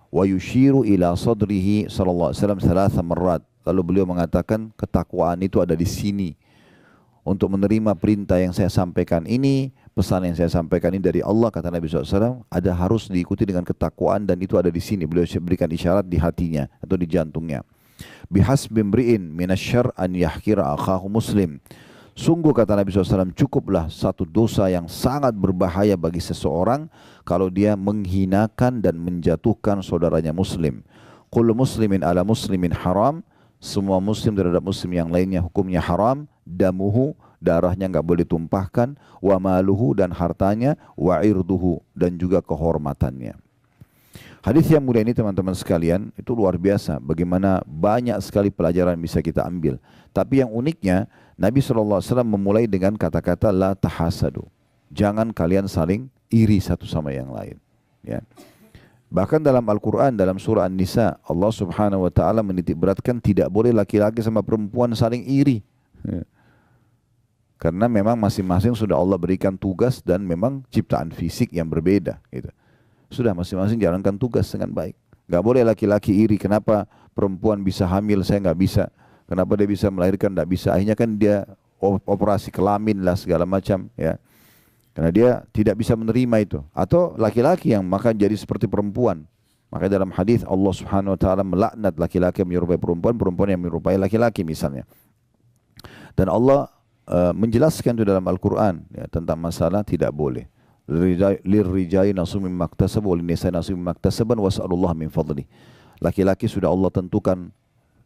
wa yushiru ila sadrihi sallallahu alaihi wasallam thalatha marrat. Lalu beliau mengatakan ketakwaan itu ada di sini. Untuk menerima perintah yang saya sampaikan ini, pesan yang saya sampaikan ini dari Allah, kata Nabi SAW, ada harus diikuti dengan ketakwaan, dan itu ada di sini. Beliau berikan isyarat di hatinya atau di jantungnya. Bihasbi imri'in minasyarr an yahkira akhahu muslim. Sungguh, kata Nabi SAW, cukuplah satu dosa yang sangat berbahaya bagi seseorang kalau dia menghinakan dan menjatuhkan saudaranya muslim. Kullu muslimin ala muslimin haram. Semua muslim terhadap muslim yang lainnya hukumnya haram. Damuhu, darahnya enggak boleh tumpahkan. Wa maluhu, dan hartanya. Wa irduhu, dan juga kehormatannya. Hadis yang mulia ini, teman-teman sekalian, itu luar biasa. Bagaimana banyak sekali pelajaran bisa kita ambil. Tapi yang uniknya, Nabi SAW memulai dengan kata-kata la tahasadu. Jangan kalian saling iri satu sama yang lain, ya. Bahkan dalam Al-Quran, dalam surah An-Nisa, Allah Subhanahu wa ta'ala menitik beratkan tidak boleh laki-laki sama perempuan saling iri, ya. Karena memang masing-masing sudah Allah berikan tugas dan memang ciptaan fisik yang berbeda, gitu. Sudah masing-masing jalankan tugas dengan baik. Gak boleh laki-laki iri, kenapa perempuan bisa hamil, saya gak bisa. Kenapa dia bisa melahirkan, gak bisa. Akhirnya kan dia operasi kelamin lah segala macam, ya. Karena dia tidak bisa menerima itu. Atau laki-laki yang maka jadi seperti perempuan. Maka dalam hadis Allah Subhanahu wa taala melaknat laki-laki yang menyerupai perempuan, perempuan yang menyerupai laki-laki misalnya. Dan Allah menjelaskan itu dalam Al-Qur'an, ya, tentang masalah tidak boleh. Lirrijali nasibun mimma iktasabu wa linisai nasibun mimma iktasaban was'alullah min fadli. Laki-laki sudah Allah tentukan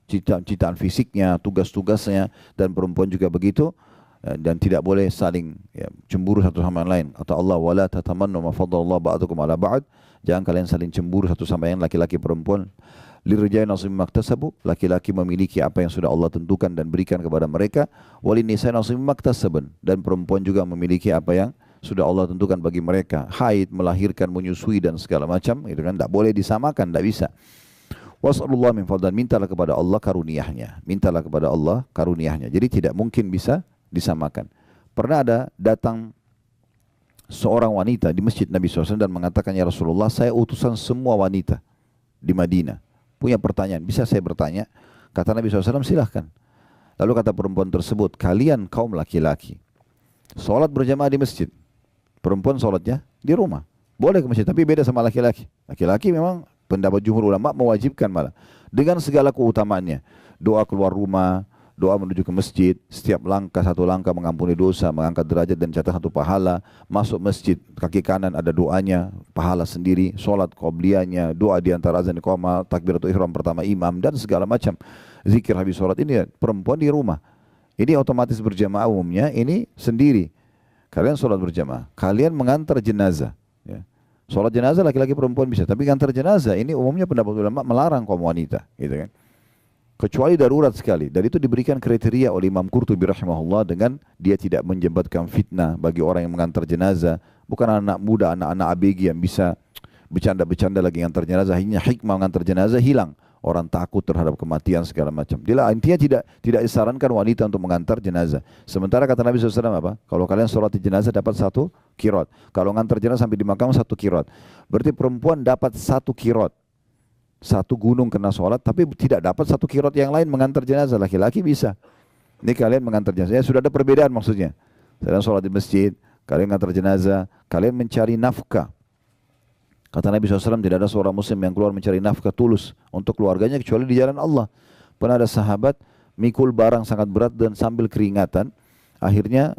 ciptaan fisiknya, tugas-tugasnya, dan perempuan juga begitu. Dan tidak boleh saling, ya, cemburu satu sama yang lain. Atau Allah, wala tatamannu ma faddalallahu ba'dakum ala ba'd. Jangan kalian saling cemburu satu sama yang lain, laki-laki perempuan. Lirrijali nasibun mimma iktasabu, laki-laki memiliki apa yang sudah Allah tentukan dan berikan kepada mereka. Walinisai nasibun mimma iktasaban, dan perempuan juga memiliki apa yang sudah Allah tentukan bagi mereka. Haid, melahirkan, menyusui, dan segala macam, itu kan tidak boleh disamakan, tidak bisa. Was'alullah min fadlan, mintalah kepada Allah karuniahnya. Mintalah kepada Allah karuniahnya. Jadi tidak mungkin bisa disamakan. Pernah ada datang seorang wanita di masjid Nabi SAW dan mengatakan, ya Rasulullah, saya utusan semua wanita di Madinah. Punya pertanyaan, bisa saya bertanya? Kata Nabi SAW, silahkan. Lalu kata perempuan tersebut, kalian kaum laki-laki sholat berjamaah di masjid, perempuan sholatnya di rumah. Boleh ke masjid, tapi beda sama laki-laki. Laki-laki memang pendapat jumhur ulama mewajibkan malah, dengan segala keutamaannya. Doa keluar rumah, doa menuju ke masjid, setiap langkah satu langkah mengampuni dosa, mengangkat derajat dan catat satu pahala. Masuk masjid, kaki kanan ada doanya, pahala sendiri, sholat qobliyahnya, doa di antara azan iqamah, takbiratul ihram pertama imam, dan segala macam zikir habis sholat. Ini perempuan di rumah. Ini otomatis berjamaah umumnya, ini sendiri. Kalian sholat berjamaah, kalian mengantar jenazah, ya. Sholat jenazah laki-laki perempuan bisa, tapi mengantar jenazah ini umumnya pendapat ulama melarang kaum wanita, gitu kan. Kecuali darurat sekali. Dan itu diberikan kriteria oleh Imam Qurtubi rahimahullah dengan dia tidak menjembatkan fitnah bagi orang yang mengantar jenazah. Bukan anak muda, anak-anak ABG yang bisa bercanda-bercanda lagi mengantar jenazah. Akhirnya hikmah mengantar jenazah hilang. Orang takut terhadap kematian segala macam. Intinya tidak disarankan wanita untuk mengantar jenazah. Sementara kata Nabi SAW apa? Kalau kalian sholat di jenazah dapat 1 qiraat. Kalau mengantar jenazah sampai di makam 1 qiraat. Berarti perempuan dapat 1 qiraat. 1 gunung kena sholat, tapi tidak dapat 1 qiraat yang lain mengantar jenazah. Laki-laki bisa. Ini kalian mengantar jenazah, sudah ada perbedaan maksudnya. Kalian sholat di masjid, kalian mengantar jenazah, kalian mencari nafkah. Kata Nabi SAW, tidak ada seorang muslim yang keluar mencari nafkah tulus untuk keluarganya kecuali di jalan Allah. Pernah ada sahabat mikul barang sangat berat dan sambil keringatan. Akhirnya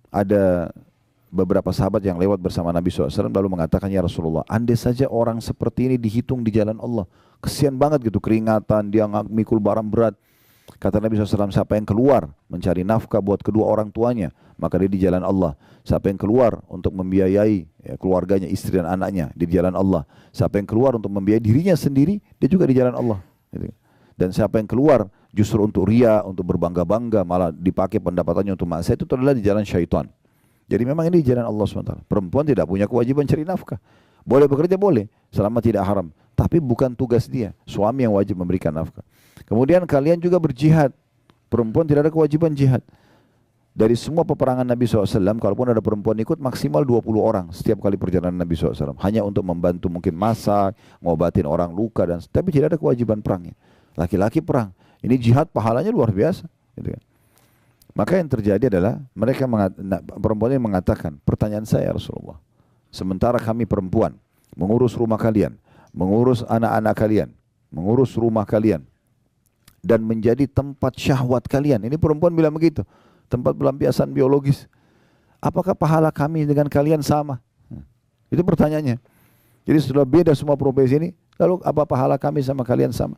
ada beberapa sahabat yang lewat bersama Nabi SAW lalu mengatakan, ya Rasulullah, andai saja orang seperti ini dihitung di jalan Allah, kesian banget gitu, keringatan, dia mikul barang berat. Kata Nabi SAW, siapa yang keluar mencari nafkah buat kedua orang tuanya, maka dia di jalan Allah. Siapa yang keluar untuk membiayai, ya, keluarganya, istri dan anaknya, di jalan Allah. Siapa yang keluar untuk membiayai dirinya sendiri, dia juga di jalan Allah. Dan siapa yang keluar justru untuk ria, untuk berbangga-bangga, malah dipakai pendapatannya untuk maksiat, itu adalah di jalan syaitan. Jadi memang ini jalan Allah SWT. Perempuan tidak punya kewajiban cari nafkah. Boleh bekerja boleh, selama tidak haram. Tapi bukan tugas dia. Suami yang wajib memberikan nafkah. Kemudian kalian juga berjihad. Perempuan tidak ada kewajiban jihad. Dari semua peperangan Nabi SAW, kalaupun ada perempuan ikut, maksimal 20 orang setiap kali perjalanan Nabi SAW. Hanya untuk membantu mungkin masak, ngobatin orang luka, tapi tidak ada kewajiban perangnya. Laki-laki perang. Ini jihad pahalanya luar biasa. Gitu kan. Maka yang terjadi adalah perempuan ini mengatakan, pertanyaan saya Rasulullah, sementara kami perempuan mengurus rumah kalian, mengurus anak-anak kalian, mengurus rumah kalian, dan menjadi tempat syahwat kalian. Ini perempuan bilang begitu. Tempat pelampiasan biologis. Apakah pahala kami dengan kalian sama? Itu pertanyaannya. Jadi sudah beda semua profesi ini, lalu apa pahala kami sama kalian sama?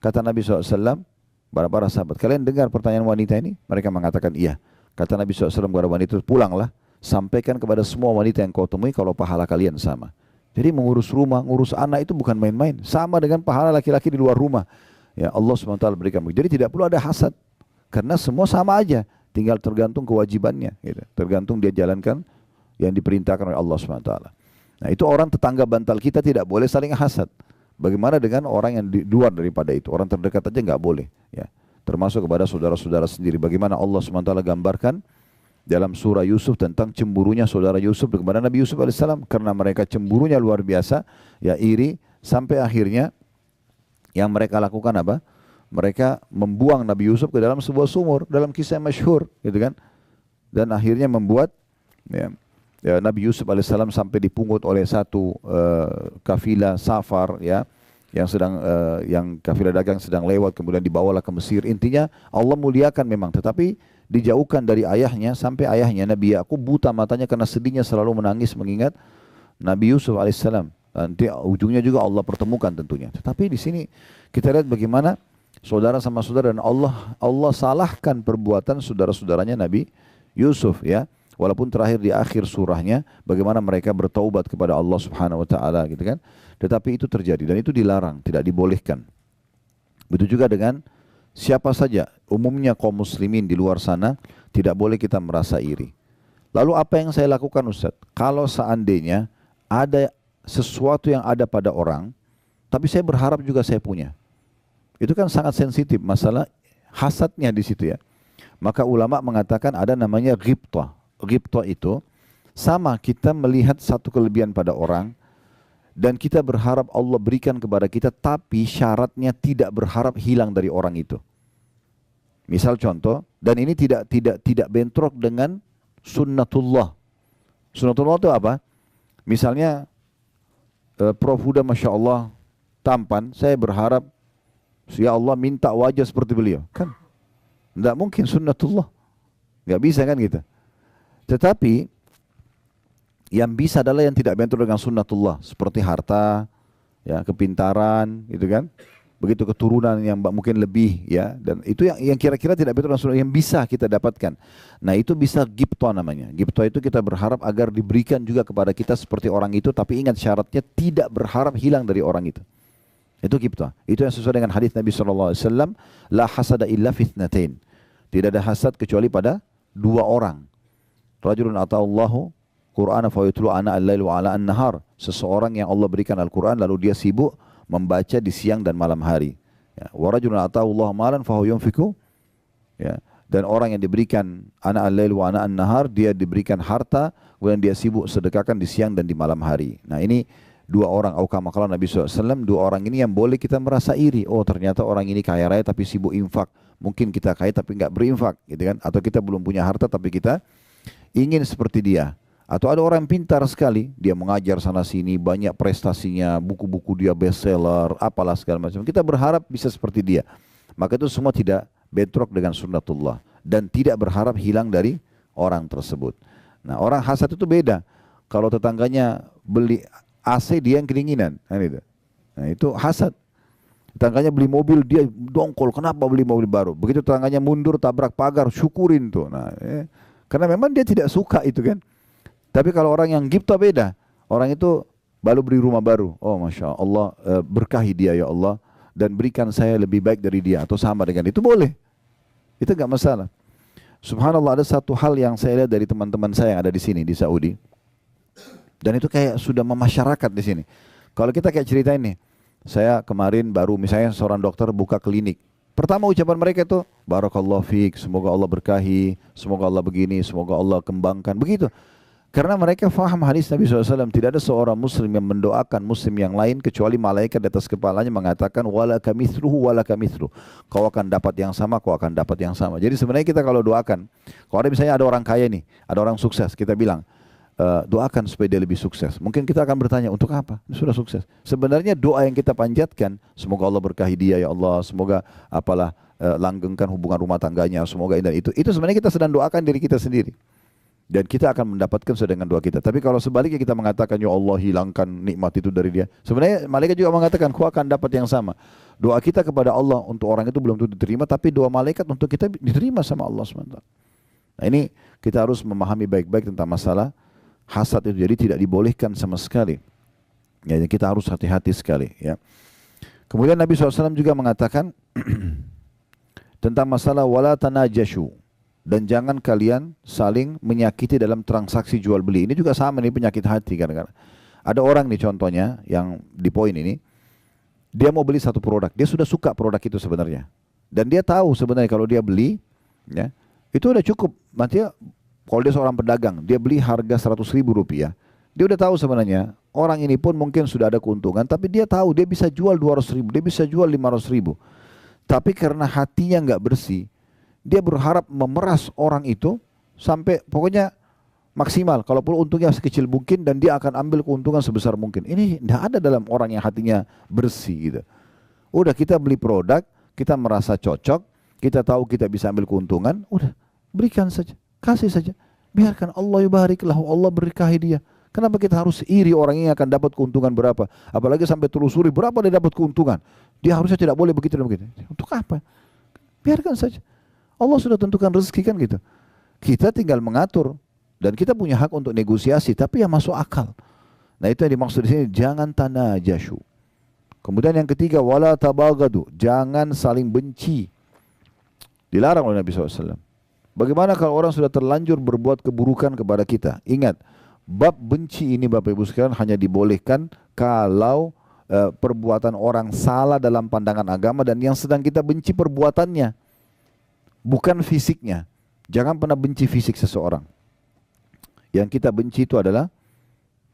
Kata Nabi SAW, para sahabat, kalian dengar pertanyaan wanita ini? Mereka mengatakan iya. Kata Nabi SAW kepada wanita, pulanglah, sampaikan kepada semua wanita yang kau temui kalau pahala kalian sama. Jadi mengurus rumah, ngurus anak itu bukan main-main. Sama dengan pahala laki-laki di luar rumah. Ya Allah SWT berikan. Jadi tidak perlu ada hasad. Karena semua sama aja. Tinggal tergantung kewajibannya, gitu. Tergantung dia jalankan yang diperintahkan oleh Allah SWT. Nah itu orang tetangga bantal kita tidak boleh saling hasad. Bagaimana dengan orang yang di luar daripada itu? Orang terdekat aja nggak boleh. Ya. Termasuk kepada saudara-saudara sendiri. Bagaimana Allah SWT gambarkan dalam surah Yusuf tentang cemburunya saudara Yusuf kepada Nabi Yusuf AS. Karena mereka cemburunya luar biasa, ya iri, sampai akhirnya yang mereka lakukan apa? Mereka membuang Nabi Yusuf ke dalam sebuah sumur, dalam kisah yang masyhur, gitu kan? Dan akhirnya membuat Nabi Yusuf alaihissalam sampai dipungut oleh satu kafilah safar, ya, yang kafilah dagang sedang lewat, kemudian dibawalah ke Mesir. Intinya Allah muliakan memang, tetapi dijauhkan dari ayahnya sampai ayahnya Nabi Yakub buta matanya karena sedihnya selalu menangis mengingat Nabi Yusuf alaihissalam. Nanti ujungnya juga Allah pertemukan tentunya. Tetapi di sini kita lihat bagaimana saudara sama saudara, dan Allah salahkan perbuatan saudara-saudaranya Nabi Yusuf, ya. Walaupun terakhir di akhir surahnya bagaimana mereka bertaubat kepada Allah Subhanahu wa taala, gitu kan. Tetapi itu terjadi dan itu dilarang, tidak dibolehkan. Begitu juga dengan siapa saja, umumnya kaum muslimin di luar sana tidak boleh kita merasa iri. Lalu apa yang saya lakukan, Ustaz? Kalau seandainya ada sesuatu yang ada pada orang, tapi saya berharap juga saya punya. Itu kan sangat sensitif masalah hasadnya di situ, ya. Maka ulama mengatakan ada namanya ghibthah. Ghibthah itu sama kita melihat satu kelebihan pada orang dan kita berharap Allah berikan kepada kita, tapi syaratnya tidak berharap hilang dari orang itu. Misal contoh, dan ini tidak bentrok dengan sunnatullah. Sunnatullah itu apa? Misalnya Prof Huda Masya Allah tampan, saya berharap ya Allah minta wajah seperti beliau. Kan tidak mungkin, sunnatullah. Tidak bisa kan gitu. Tetapi yang bisa adalah yang tidak bentrok dengan sunnatullah, seperti harta, ya, kepintaran, gitu kan. Begitu keturunan yang mungkin lebih, ya, dan itu yang kira-kira tidak bentrok dengan sunnah, yang bisa kita dapatkan. Nah itu bisa ghibthah namanya. Ghibthah itu kita berharap agar diberikan juga kepada kita seperti orang itu, tapi ingat syaratnya tidak berharap hilang dari orang itu. Itu ghibthah. Itu yang sesuai dengan hadis Nabi SAW, la hasada illa fitnatain. Tidak ada hasad kecuali pada dua orang. Rajulun ata'allahu Qur'ana fa yutlu ana al-lail wa ala an-nahar. Seseorang yang Allah berikan Al-Quran lalu dia sibuk membaca di siang dan malam hari. Ya. Wa rajulun ata'allahu malan fa huwa yunfiqu. Ya. Dan orang yang diberikan ana al-lail wa ana an-nahar, dia diberikan harta kemudian dia sibuk sedekahkan di siang dan di malam hari. Nah ini dua orang, au kama qala Nabi SAW, dua orang ini yang boleh kita merasa iri. Oh ternyata orang ini kaya raya tapi sibuk infak. Mungkin kita kaya tapi enggak berinfak, gitu kan? Atau kita belum punya harta tapi kita ingin seperti dia. Atau ada orang yang pintar sekali, dia mengajar sana sini, banyak prestasinya, buku-buku dia bestseller, apalah segala macam. Kita berharap bisa seperti dia. Maka itu semua tidak bentrok dengan sunnatullah dan tidak berharap hilang dari orang tersebut. Nah, orang hasad itu beda. Kalau tetangganya beli AC, dia yang kedinginan, kan itu. Nah, itu hasad. Tetangganya beli mobil, dia dongkol, kenapa beli mobil baru? Begitu tetangganya mundur tabrak pagar, syukurin tuh. Nah, karena memang dia tidak suka itu kan. Tapi kalau orang yang ghibthah beda. Orang itu baru beli rumah baru. Oh Masya Allah, berkahi dia ya Allah. Dan berikan saya lebih baik dari dia. Atau sama dengan itu boleh. Itu enggak masalah. Subhanallah, ada satu hal yang saya lihat dari teman-teman saya yang ada di sini di Saudi. Dan itu kayak sudah memasyarakat di sini. Kalau kita kayak cerita ini, saya kemarin baru misalnya seorang dokter buka klinik. Pertama ucapan mereka itu, Barakallahu fiik, semoga Allah berkahi, semoga Allah begini, semoga Allah kembangkan. Begitu. Karena mereka faham hadis Nabi SAW, tidak ada seorang muslim yang mendoakan muslim yang lain kecuali malaikat di atas kepalanya mengatakan wala kamithluhu wala kamithlu. Kau akan dapat yang sama, kau akan dapat yang sama. Jadi sebenarnya kita kalau doakan, kalau ada misalnya ada orang kaya nih, ada orang sukses, kita bilang doakan supaya dia lebih sukses. Mungkin kita akan bertanya untuk apa? Dia sudah sukses. Sebenarnya doa yang kita panjatkan, semoga Allah berkahi dia ya Allah, semoga apalah langgengkan hubungan rumah tangganya, semoga ini dan itu sebenarnya kita sedang doakan diri kita sendiri. Dan kita akan mendapatkan sesuai dengan doa kita. Tapi kalau sebaliknya kita mengatakan, ya Allah hilangkan nikmat itu dari dia. Sebenarnya malaikat juga mengatakan, kau akan dapat yang sama. Doa kita kepada Allah untuk orang itu belum tentu diterima, tapi doa malaikat untuk kita diterima sama Allah SWT. Nah ini kita harus memahami baik-baik tentang masalah hasad itu. Jadi tidak dibolehkan sama sekali. Ya, kita harus hati-hati sekali. Ya. Kemudian Nabi SAW juga mengatakan tentang masalah wala tanajashu. Dan jangan kalian saling menyakiti dalam transaksi jual beli. Ini juga sama nih penyakit hati kadang-kadang. Ada orang nih contohnya yang di poin ini, dia mau beli satu produk, dia sudah suka produk itu sebenarnya. Dan dia tahu sebenarnya kalau dia beli, ya, itu udah cukup. Nanti kalau dia seorang pedagang, dia beli harga 100.000 rupiah. Dia udah tahu sebenarnya, orang ini pun mungkin sudah ada keuntungan, tapi dia tahu dia bisa jual 200.000, dia bisa jual 500.000. Tapi karena hatinya nggak bersih, dia berharap memeras orang itu sampai pokoknya maksimal. Kalaupun untungnya sekecil mungkin dan dia akan ambil keuntungan sebesar mungkin. Ini tidak ada dalam orang yang hatinya bersih gitu. Udah kita beli produk, kita merasa cocok, kita tahu kita bisa ambil keuntungan, udah berikan saja, kasih saja. Biarkan Allah yubarik lahu, Allah berkahi dia. Kenapa kita harus iri orang ini akan dapat keuntungan berapa? Apalagi sampai telusuri berapa dia dapat keuntungan. Dia harusnya tidak boleh begitu dan begitu. Untuk apa? Biarkan saja. Allah sudah tentukan rezeki kan gitu. Kita tinggal mengatur dan kita punya hak untuk negosiasi, tapi yang masuk akal. Nah itu yang dimaksud di sini, jangan tanajashu. Kemudian yang ketiga, wala tabagadu, jangan saling benci. Dilarang oleh Nabi SAW. Bagaimana kalau orang sudah terlanjur berbuat keburukan kepada kita? Ingat, bab benci ini Bapak Ibu sekalian hanya dibolehkan kalau perbuatan orang salah dalam pandangan agama dan yang sedang kita benci perbuatannya. Bukan fisiknya. Jangan pernah benci fisik seseorang. Yang kita benci itu adalah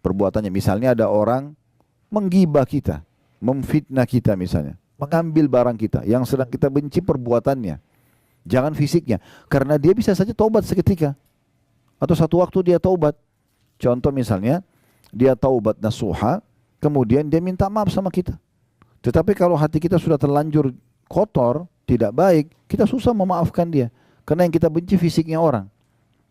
perbuatannya. Misalnya ada orang menggibah kita, memfitnah kita misalnya, mengambil barang kita. Yang sedang kita benci perbuatannya. Jangan fisiknya. Karena dia bisa saja taubat seketika. Atau satu waktu dia taubat. Contoh misalnya, dia taubat nasuha, kemudian dia minta maaf sama kita. Tetapi kalau hati kita sudah terlanjur kotor, tidak baik, kita susah memaafkan dia. Karena yang kita benci fisiknya orang.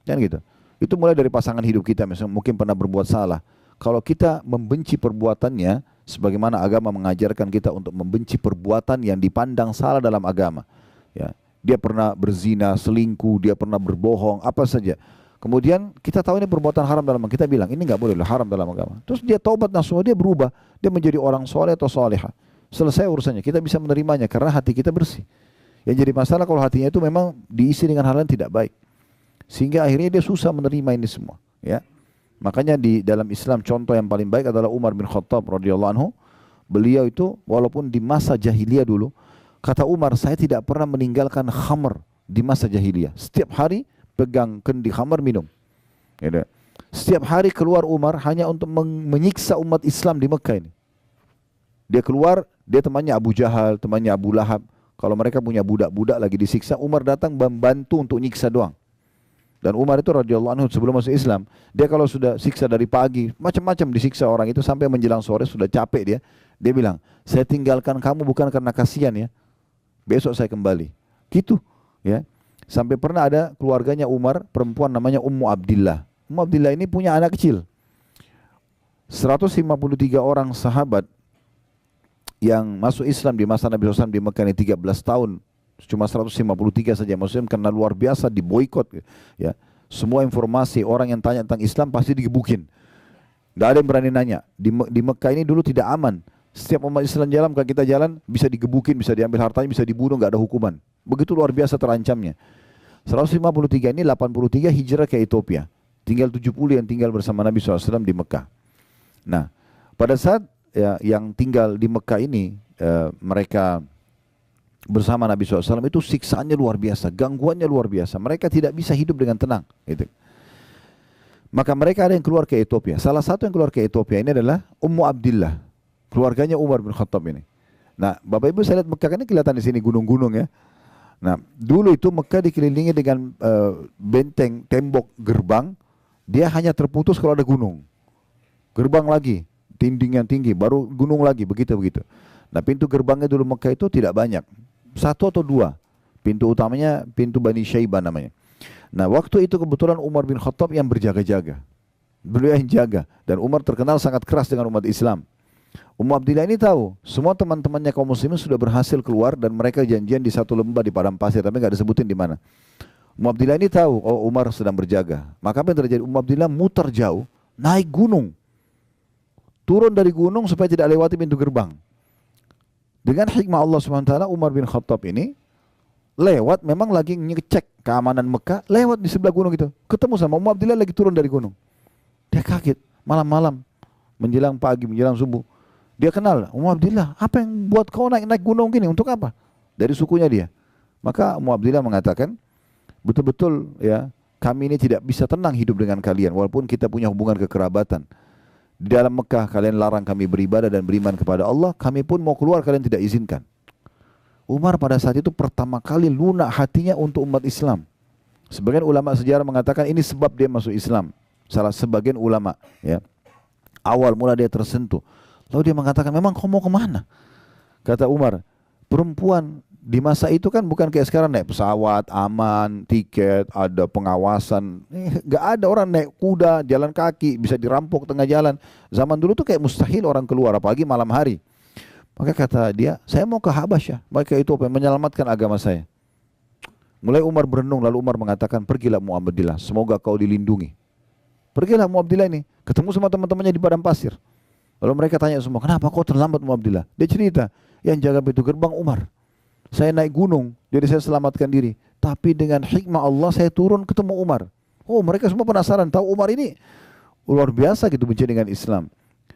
Kan gitu. Itu mulai dari pasangan hidup kita, misalnya mungkin pernah berbuat salah. Kalau kita membenci perbuatannya, sebagaimana agama mengajarkan kita untuk membenci perbuatan yang dipandang salah dalam agama. Ya, dia pernah berzina, selingkuh, dia pernah berbohong, apa saja. Kemudian kita tahu ini perbuatan haram dalam agama, kita bilang ini nggak boleh, haram dalam agama. Terus dia taubat nasuha, dia berubah, dia menjadi orang soleh atau soleha. Selesai urusannya, kita bisa menerimanya karena hati kita bersih. Yang jadi masalah kalau hatinya itu memang diisi dengan hal yang tidak baik. Sehingga akhirnya dia susah menerima ini semua. Ya. Makanya di dalam Islam contoh yang paling baik adalah Umar bin Khattab radhiyallahu anhu. Beliau itu walaupun di masa jahiliyah dulu, kata Umar, saya tidak pernah meninggalkan khamr di masa jahiliyah. Setiap hari pegang kendi khamr minum. Ya. Setiap hari keluar Umar hanya untuk menyiksa umat Islam di Mekah ini. Dia keluar, dia temannya Abu Jahal, temannya Abu Lahab. Kalau mereka punya budak-budak lagi disiksa, Umar datang membantu untuk nyiksa doang. Dan Umar itu radhiyallahu anhu sebelum masuk Islam, dia kalau sudah siksa dari pagi, macam-macam disiksa orang itu sampai menjelang sore sudah capek dia. Dia bilang, saya tinggalkan kamu bukan karena kasihan ya, besok saya kembali. Gitu, ya. Sampai pernah ada keluarganya Umar, perempuan namanya Ummu Abdillah. Ummu Abdillah ini punya anak kecil. 153 orang sahabat yang masuk Islam di masa Nabi SAW di Mekah ini 13 tahun, cuma 153 saja Muslim karena luar biasa diboikot. Ya. Semua informasi orang yang tanya tentang Islam pasti digebukin. Tidak ada yang berani nanya. Di Mekah ini dulu tidak aman. Setiap umat Islam jalan, kalau kita jalan bisa digebukin, bisa diambil hartanya, bisa dibunuh, nggak ada hukuman. Begitu luar biasa terancamnya. 153 ini 83 hijrah ke Ethiopia. Tinggal 70 yang tinggal bersama Nabi SAW di Mekah. Nah, pada saat yang tinggal di Mekah ini, mereka bersama Nabi SAW itu siksaannya luar biasa, gangguannya luar biasa. Mereka tidak bisa hidup dengan tenang. Gitu. Maka mereka ada yang keluar ke Ethiopia. Salah satu yang keluar ke Ethiopia ini adalah Ummu Abdillah, keluarganya Umar bin Khattab ini. Nah, Bapak Ibu saya lihat Mekah kan ini kelihatan di sini gunung-gunung ya. Nah, dulu itu Mekah dikelilingi dengan benteng, tembok, gerbang. Dia hanya terputus kalau ada gunung. Gerbang lagi, dinding yang tinggi, baru gunung lagi, begitu-begitu. Nah, pintu gerbangnya dulu Mekah itu tidak banyak. Satu atau dua. Pintu utamanya pintu Bani Syaibah namanya. Nah, waktu itu kebetulan Umar bin Khattab yang berjaga-jaga. Beliau yang jaga. Dan Umar terkenal sangat keras dengan umat Islam. Ummu Abdillah ini tahu, semua teman-temannya kaum muslimin sudah berhasil keluar dan mereka janjian di satu lembah di padang pasir, tapi nggak disebutin di mana. Ummu Abdillah ini tahu, oh Umar sedang berjaga. Maka apa yang terjadi? Ummu Abdillah muter jauh, naik gunung. Turun dari gunung supaya tidak lewati pintu gerbang. Dengan hikmah Allah SWT, Umar bin Khattab ini lewat, memang lagi ngecek keamanan Mekah, lewat di sebelah gunung itu. Ketemu sama Ummu Abdillah lagi turun dari gunung. Dia kaget, malam-malam, menjelang pagi, menjelang subuh. Dia kenal, Ummu Abdillah, apa yang buat kau naik gunung gini, untuk apa? Dari sukunya dia. Maka Ummu Abdillah mengatakan, betul-betul ya, kami ini tidak bisa tenang hidup dengan kalian, walaupun kita punya hubungan kekerabatan. Di dalam Mekah kalian larang kami beribadah dan beriman kepada Allah, kami pun mau keluar kalian tidak izinkan. Umar pada saat itu pertama kali lunak hatinya untuk umat Islam. Sebagian ulama sejarah mengatakan ini sebab dia masuk Islam. Salah sebagian ulama ya. Awal mula dia tersentuh. Lalu dia mengatakan, memang kau mau kemana? Kata Umar, perempuan di masa itu kan bukan kayak sekarang naik pesawat, aman, tiket, ada pengawasan. Gak ada orang naik kuda, jalan kaki, bisa dirampok tengah jalan. Zaman dulu tuh kayak mustahil orang keluar, apalagi malam hari. Maka kata dia, saya mau ke Habasyah, baik ke Ethiopia, menyelamatkan agama saya. Mulai Umar berenung, lalu Umar mengatakan, pergilah Ummu Abdillah, semoga kau dilindungi. Pergilah Ummu Abdillah ini, ketemu sama teman-temannya di padang pasir. Lalu mereka tanya semua, kenapa kau terlambat Ummu Abdillah? Dia cerita, yang jaga pintu gerbang Umar. Saya naik gunung, jadi saya selamatkan diri. Tapi dengan hikmah Allah saya turun ketemu Umar. Oh, mereka semua penasaran, tahu Umar ini luar biasa gitu benci dengan Islam.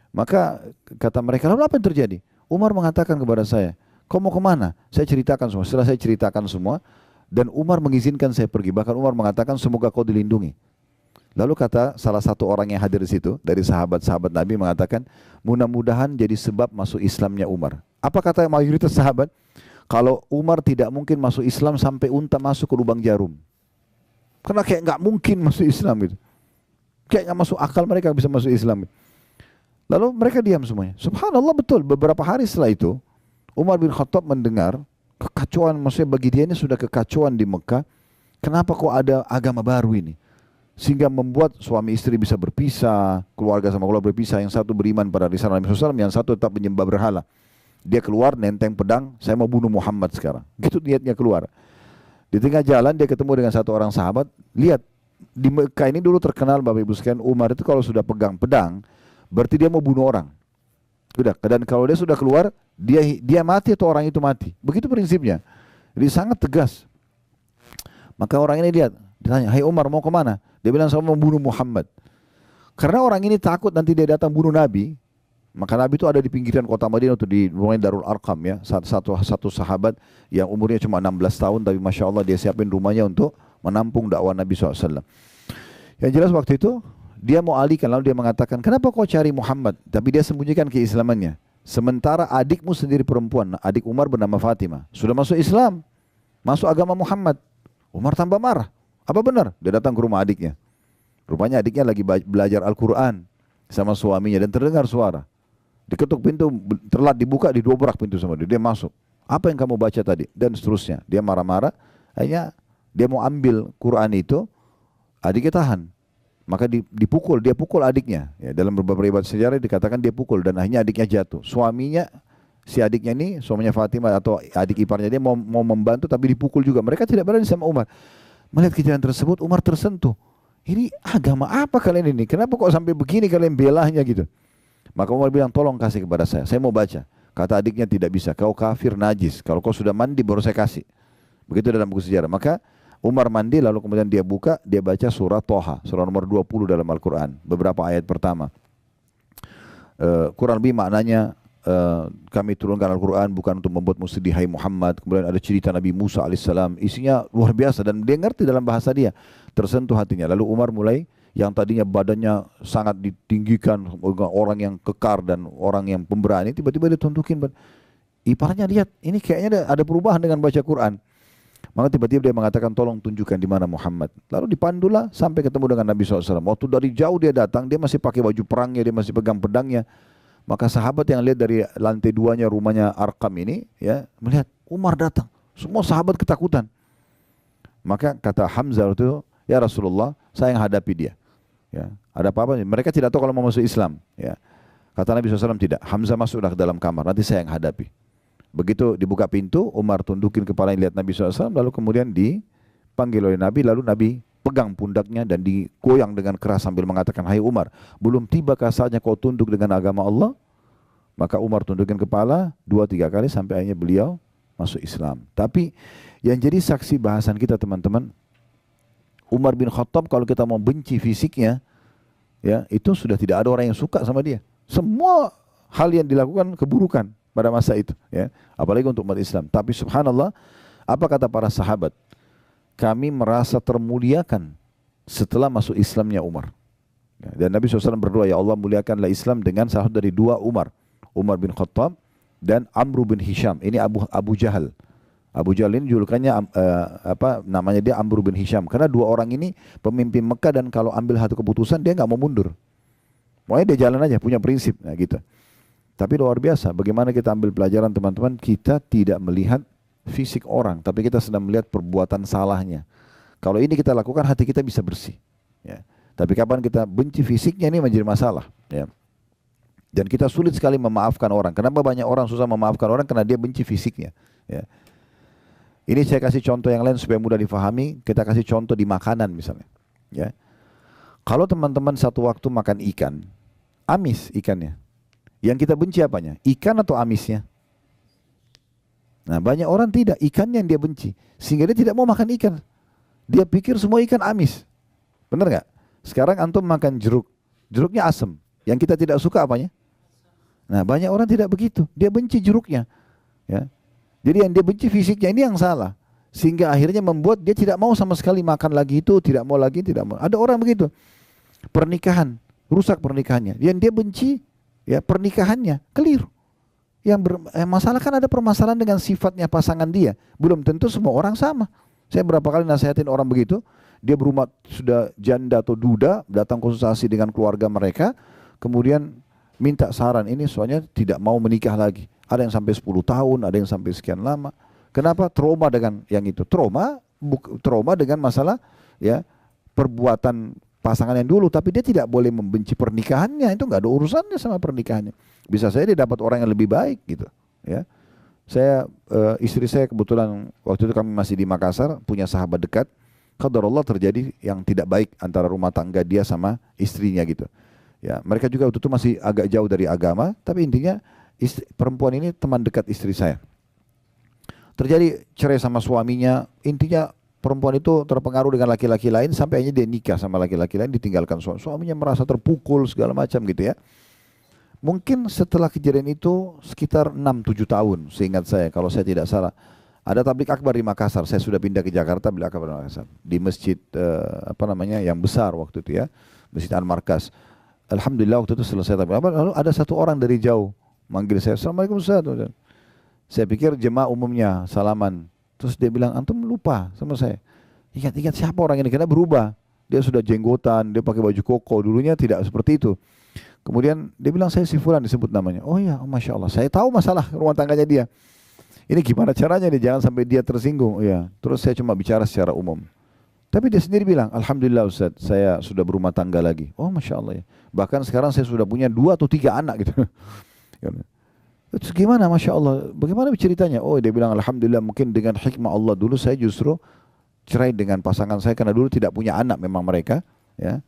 Maka kata mereka, lalu apa yang terjadi? Umar mengatakan kepada saya, kau mau kemana? Saya ceritakan semua. Setelah saya ceritakan semua, dan Umar mengizinkan saya pergi. Bahkan Umar mengatakan, semoga kau dilindungi. Lalu kata salah satu orang yang hadir di situ dari sahabat-sahabat Nabi mengatakan, mudah-mudahan jadi sebab masuk Islamnya Umar. Apa kata mayoritas sahabat? Kalau Umar tidak mungkin masuk Islam sampai unta masuk ke lubang jarum. Karena kayak nggak mungkin masuk Islam gitu. Kayak nggak masuk akal mereka bisa masuk Islam. Lalu mereka diam semuanya. Subhanallah, betul. Beberapa hari setelah itu, Umar bin Khattab mendengar kekacauan, maksudnya bagi dia ini sudah kekacauan di Mekah. Kenapa kok ada agama baru ini? Sehingga membuat suami istri bisa berpisah, keluarga sama keluarga berpisah. Yang satu beriman pada risalah Nabi SAW, yang satu tetap menyembah berhala. Dia keluar nenteng pedang, saya mau bunuh Muhammad sekarang. Gitu niatnya keluar. Di tengah jalan dia ketemu dengan satu orang sahabat. Lihat, di Mekah ini dulu terkenal Bapak Ibu sekalian, Umar itu kalau sudah pegang pedang, berarti dia mau bunuh orang. Udah, dan kalau dia sudah keluar, dia mati atau orang itu mati. Begitu prinsipnya. Jadi sangat tegas. Maka orang ini lihat, ditanya, hai Umar mau kemana? Dia bilang, saya mau bunuh Muhammad. Karena orang ini takut nanti dia datang bunuh Nabi. Maka Nabi itu ada di pinggiran kota Madinah, itu di rumahnya Darul Arqam ya. Satu sahabat yang umurnya cuma 16 tahun, tapi Masya Allah dia siapin rumahnya untuk menampung dakwah Nabi SAW. Yang jelas waktu itu, dia mau alihkan, lalu dia mengatakan, kenapa kau cari Muhammad? Tapi dia sembunyikan keislamannya. Sementara adikmu sendiri perempuan, adik Umar bernama Fatimah, sudah masuk Islam, masuk agama Muhammad. Umar tambah marah. Apa benar? Dia datang ke rumah adiknya. Rupanya adiknya lagi belajar Al-Quran sama suaminya dan terdengar suara. Diketuk pintu, terlat dibuka, didobrak pintu sama dia. Dia masuk. Apa yang kamu baca tadi? Dan seterusnya. Dia marah-marah. Akhirnya dia mau ambil Quran itu, adiknya tahan. Maka dipukul, dia pukul adiknya. Ya, dalam beberapa riwayat sejarah dikatakan dia pukul dan akhirnya adiknya jatuh. Suaminya, si adiknya ini, suaminya Fatimah atau adik iparnya dia mau membantu tapi dipukul juga. Mereka tidak berani sama Umar. Melihat kejadian tersebut, Umar tersentuh. Ini agama apa kalian ini? Kenapa kok sampai begini kalian belahnya gitu? Maka Umar bilang, tolong kasih kepada saya mau baca. Kata adiknya, tidak bisa, kau kafir najis. Kalau kau sudah mandi baru saya kasih. Begitu dalam buku sejarah. Maka Umar mandi lalu kemudian dia buka, dia baca surah Toha, surah nomor 20 dalam Al-Quran. Beberapa ayat pertama. kurang lebih maknanya kami turunkan Al-Quran bukan untuk membuatmu sedih hai Muhammad. Kemudian ada cerita Nabi Musa alaihissalam, isinya luar biasa dan dia ngerti dalam bahasa dia, tersentuh hatinya. Lalu Umar mulai, yang tadinya badannya sangat ditinggikan, orang yang kekar dan orang yang pemberani, tiba-tiba dia tuntukin, iparnya lihat ini kayaknya ada perubahan dengan baca Quran. Maka tiba-tiba dia mengatakan, tolong tunjukkan di mana Muhammad. Lalu dipandulah sampai ketemu dengan Nabi SAW. Waktu dari jauh dia datang, dia masih pakai baju perangnya, dia masih pegang pedangnya. Maka sahabat yang lihat dari lantai 2-nya rumahnya Arqam ini, ya, melihat Umar datang. Semua sahabat ketakutan. Maka kata Hamzah itu, ya Rasulullah, saya yang hadapi dia. Ya, ada apa-apa? Mereka tidak tahu kalau mau masuk Islam. Ya. Kata Nabi SAW tidak. Hamzah masuklah ke dalam kamar, nanti saya yang hadapi. Begitu dibuka pintu, Umar tundukin kepala yang lihat Nabi SAW, lalu kemudian dipanggil oleh Nabi, lalu Nabi pegang pundaknya dan digoyang dengan keras sambil mengatakan, hai Umar, belum tibakah saatnya kau tunduk dengan agama Allah? Maka Umar tundukin kepala 2-3 kali sampai akhirnya beliau masuk Islam. Tapi yang jadi saksi bahasan kita teman-teman, Umar bin Khattab kalau kita mau benci fisiknya, ya itu sudah tidak ada orang yang suka sama dia. Semua hal yang dilakukan keburukan pada masa itu, ya, apalagi untuk umat Islam. Tapi subhanallah, apa kata para sahabat? Kami merasa termuliakan setelah masuk Islamnya Umar. Ya, dan Nabi SAW berdoa, ya Allah muliakanlah Islam dengan salah satu dari 2 Umar, Umar bin Khattab dan Amr bin Hisham. Ini Abu Jahal. Abu Jahal ini julukannya namanya dia Amr bin Hisham. Karena 2 orang ini pemimpin Mekah dan kalau ambil satu keputusan dia nggak mau mundur. Pokoknya dia jalan aja, punya prinsip, nah gitu. Tapi luar biasa, bagaimana kita ambil pelajaran teman-teman, kita tidak melihat fisik orang, tapi kita sedang melihat perbuatan salahnya. Kalau ini kita lakukan, hati kita bisa bersih. Ya. Tapi kapan kita benci fisiknya, ini menjadi masalah. Ya. Dan kita sulit sekali memaafkan orang. Kenapa banyak orang susah memaafkan orang? Karena dia benci fisiknya. Ya. Ini saya kasih contoh yang lain supaya mudah difahami. Kita kasih contoh di makanan misalnya. Ya. Kalau teman-teman satu waktu makan ikan, amis ikannya. Yang kita benci apanya? Ikan atau amisnya? Nah banyak orang tidak, ikannya yang dia benci. Sehingga dia tidak mau makan ikan. Dia pikir semua ikan amis. Benar nggak? Sekarang antum makan jeruk. Jeruknya asam. Yang kita tidak suka apanya? Nah banyak orang tidak begitu. Dia benci jeruknya. Ya. Jadi yang dia benci fisiknya ini yang salah. Sehingga akhirnya membuat dia tidak mau sama sekali makan lagi itu. Tidak mau lagi, tidak mau. Ada orang begitu. Pernikahan. Rusak pernikahannya. Yang dia benci, ya pernikahannya keliru. Yang masalah kan ada permasalahan dengan sifatnya pasangan dia. Belum tentu semua orang sama. Saya berapa kali nasihatin orang begitu, dia berumah sudah janda atau duda, datang konsultasi dengan keluarga mereka, kemudian minta saran, ini soalnya tidak mau menikah lagi. Ada yang sampai 10 tahun, ada yang sampai sekian lama. Kenapa? Trauma dengan yang itu. Trauma dengan masalah ya perbuatan pasangan yang dulu, tapi dia tidak boleh membenci pernikahannya, itu nggak ada urusannya sama pernikahannya. Bisa saja dia dapat orang yang lebih baik gitu, ya. Istri saya kebetulan waktu itu kami masih di Makassar, punya sahabat dekat. Qadarullah terjadi yang tidak baik antara rumah tangga dia sama istrinya gitu. Ya, mereka juga waktu itu masih agak jauh dari agama, tapi intinya perempuan ini teman dekat istri saya. Terjadi cerai sama suaminya, intinya perempuan itu terpengaruh dengan laki-laki lain sampai akhirnya dia nikah sama laki-laki lain, ditinggalkan suaminya, merasa terpukul segala macam gitu ya. Mungkin setelah kejadian itu sekitar 6-7 tahun seingat saya kalau saya tidak salah. Ada tablik akbar di Makassar, saya sudah pindah ke Jakarta, tablik akbar di Makassar. Di masjid yang besar waktu itu ya, Masjid Al-Markas. Alhamdulillah waktu itu selesai tablik akbar, lalu ada satu orang dari jauh manggil saya, Assalamualaikum Ustaz. Saya pikir jemaah umumnya salaman. Terus dia bilang, antum lupa sama saya. Ingat-ingat siapa orang ini, karena berubah. Dia sudah jenggotan, dia pakai baju koko, dulunya tidak seperti itu. Kemudian dia bilang, saya si Fulan disebut namanya. Oh iya, Masya Allah, saya tahu masalah rumah tangganya dia. Ini gimana caranya dia, jangan sampai dia tersinggung. Ya. Terus saya cuma bicara secara umum. Tapi dia sendiri bilang, Alhamdulillah Ustaz, saya sudah berumah tangga lagi. Oh Masya Allah ya. Bahkan sekarang saya sudah punya 2 atau 3 anak gitu. Terus gimana Masya Allah, bagaimana ceritanya? Oh dia bilang Alhamdulillah, mungkin dengan hikmah Allah dulu saya justru cerai dengan pasangan saya karena dulu tidak punya anak memang mereka ya.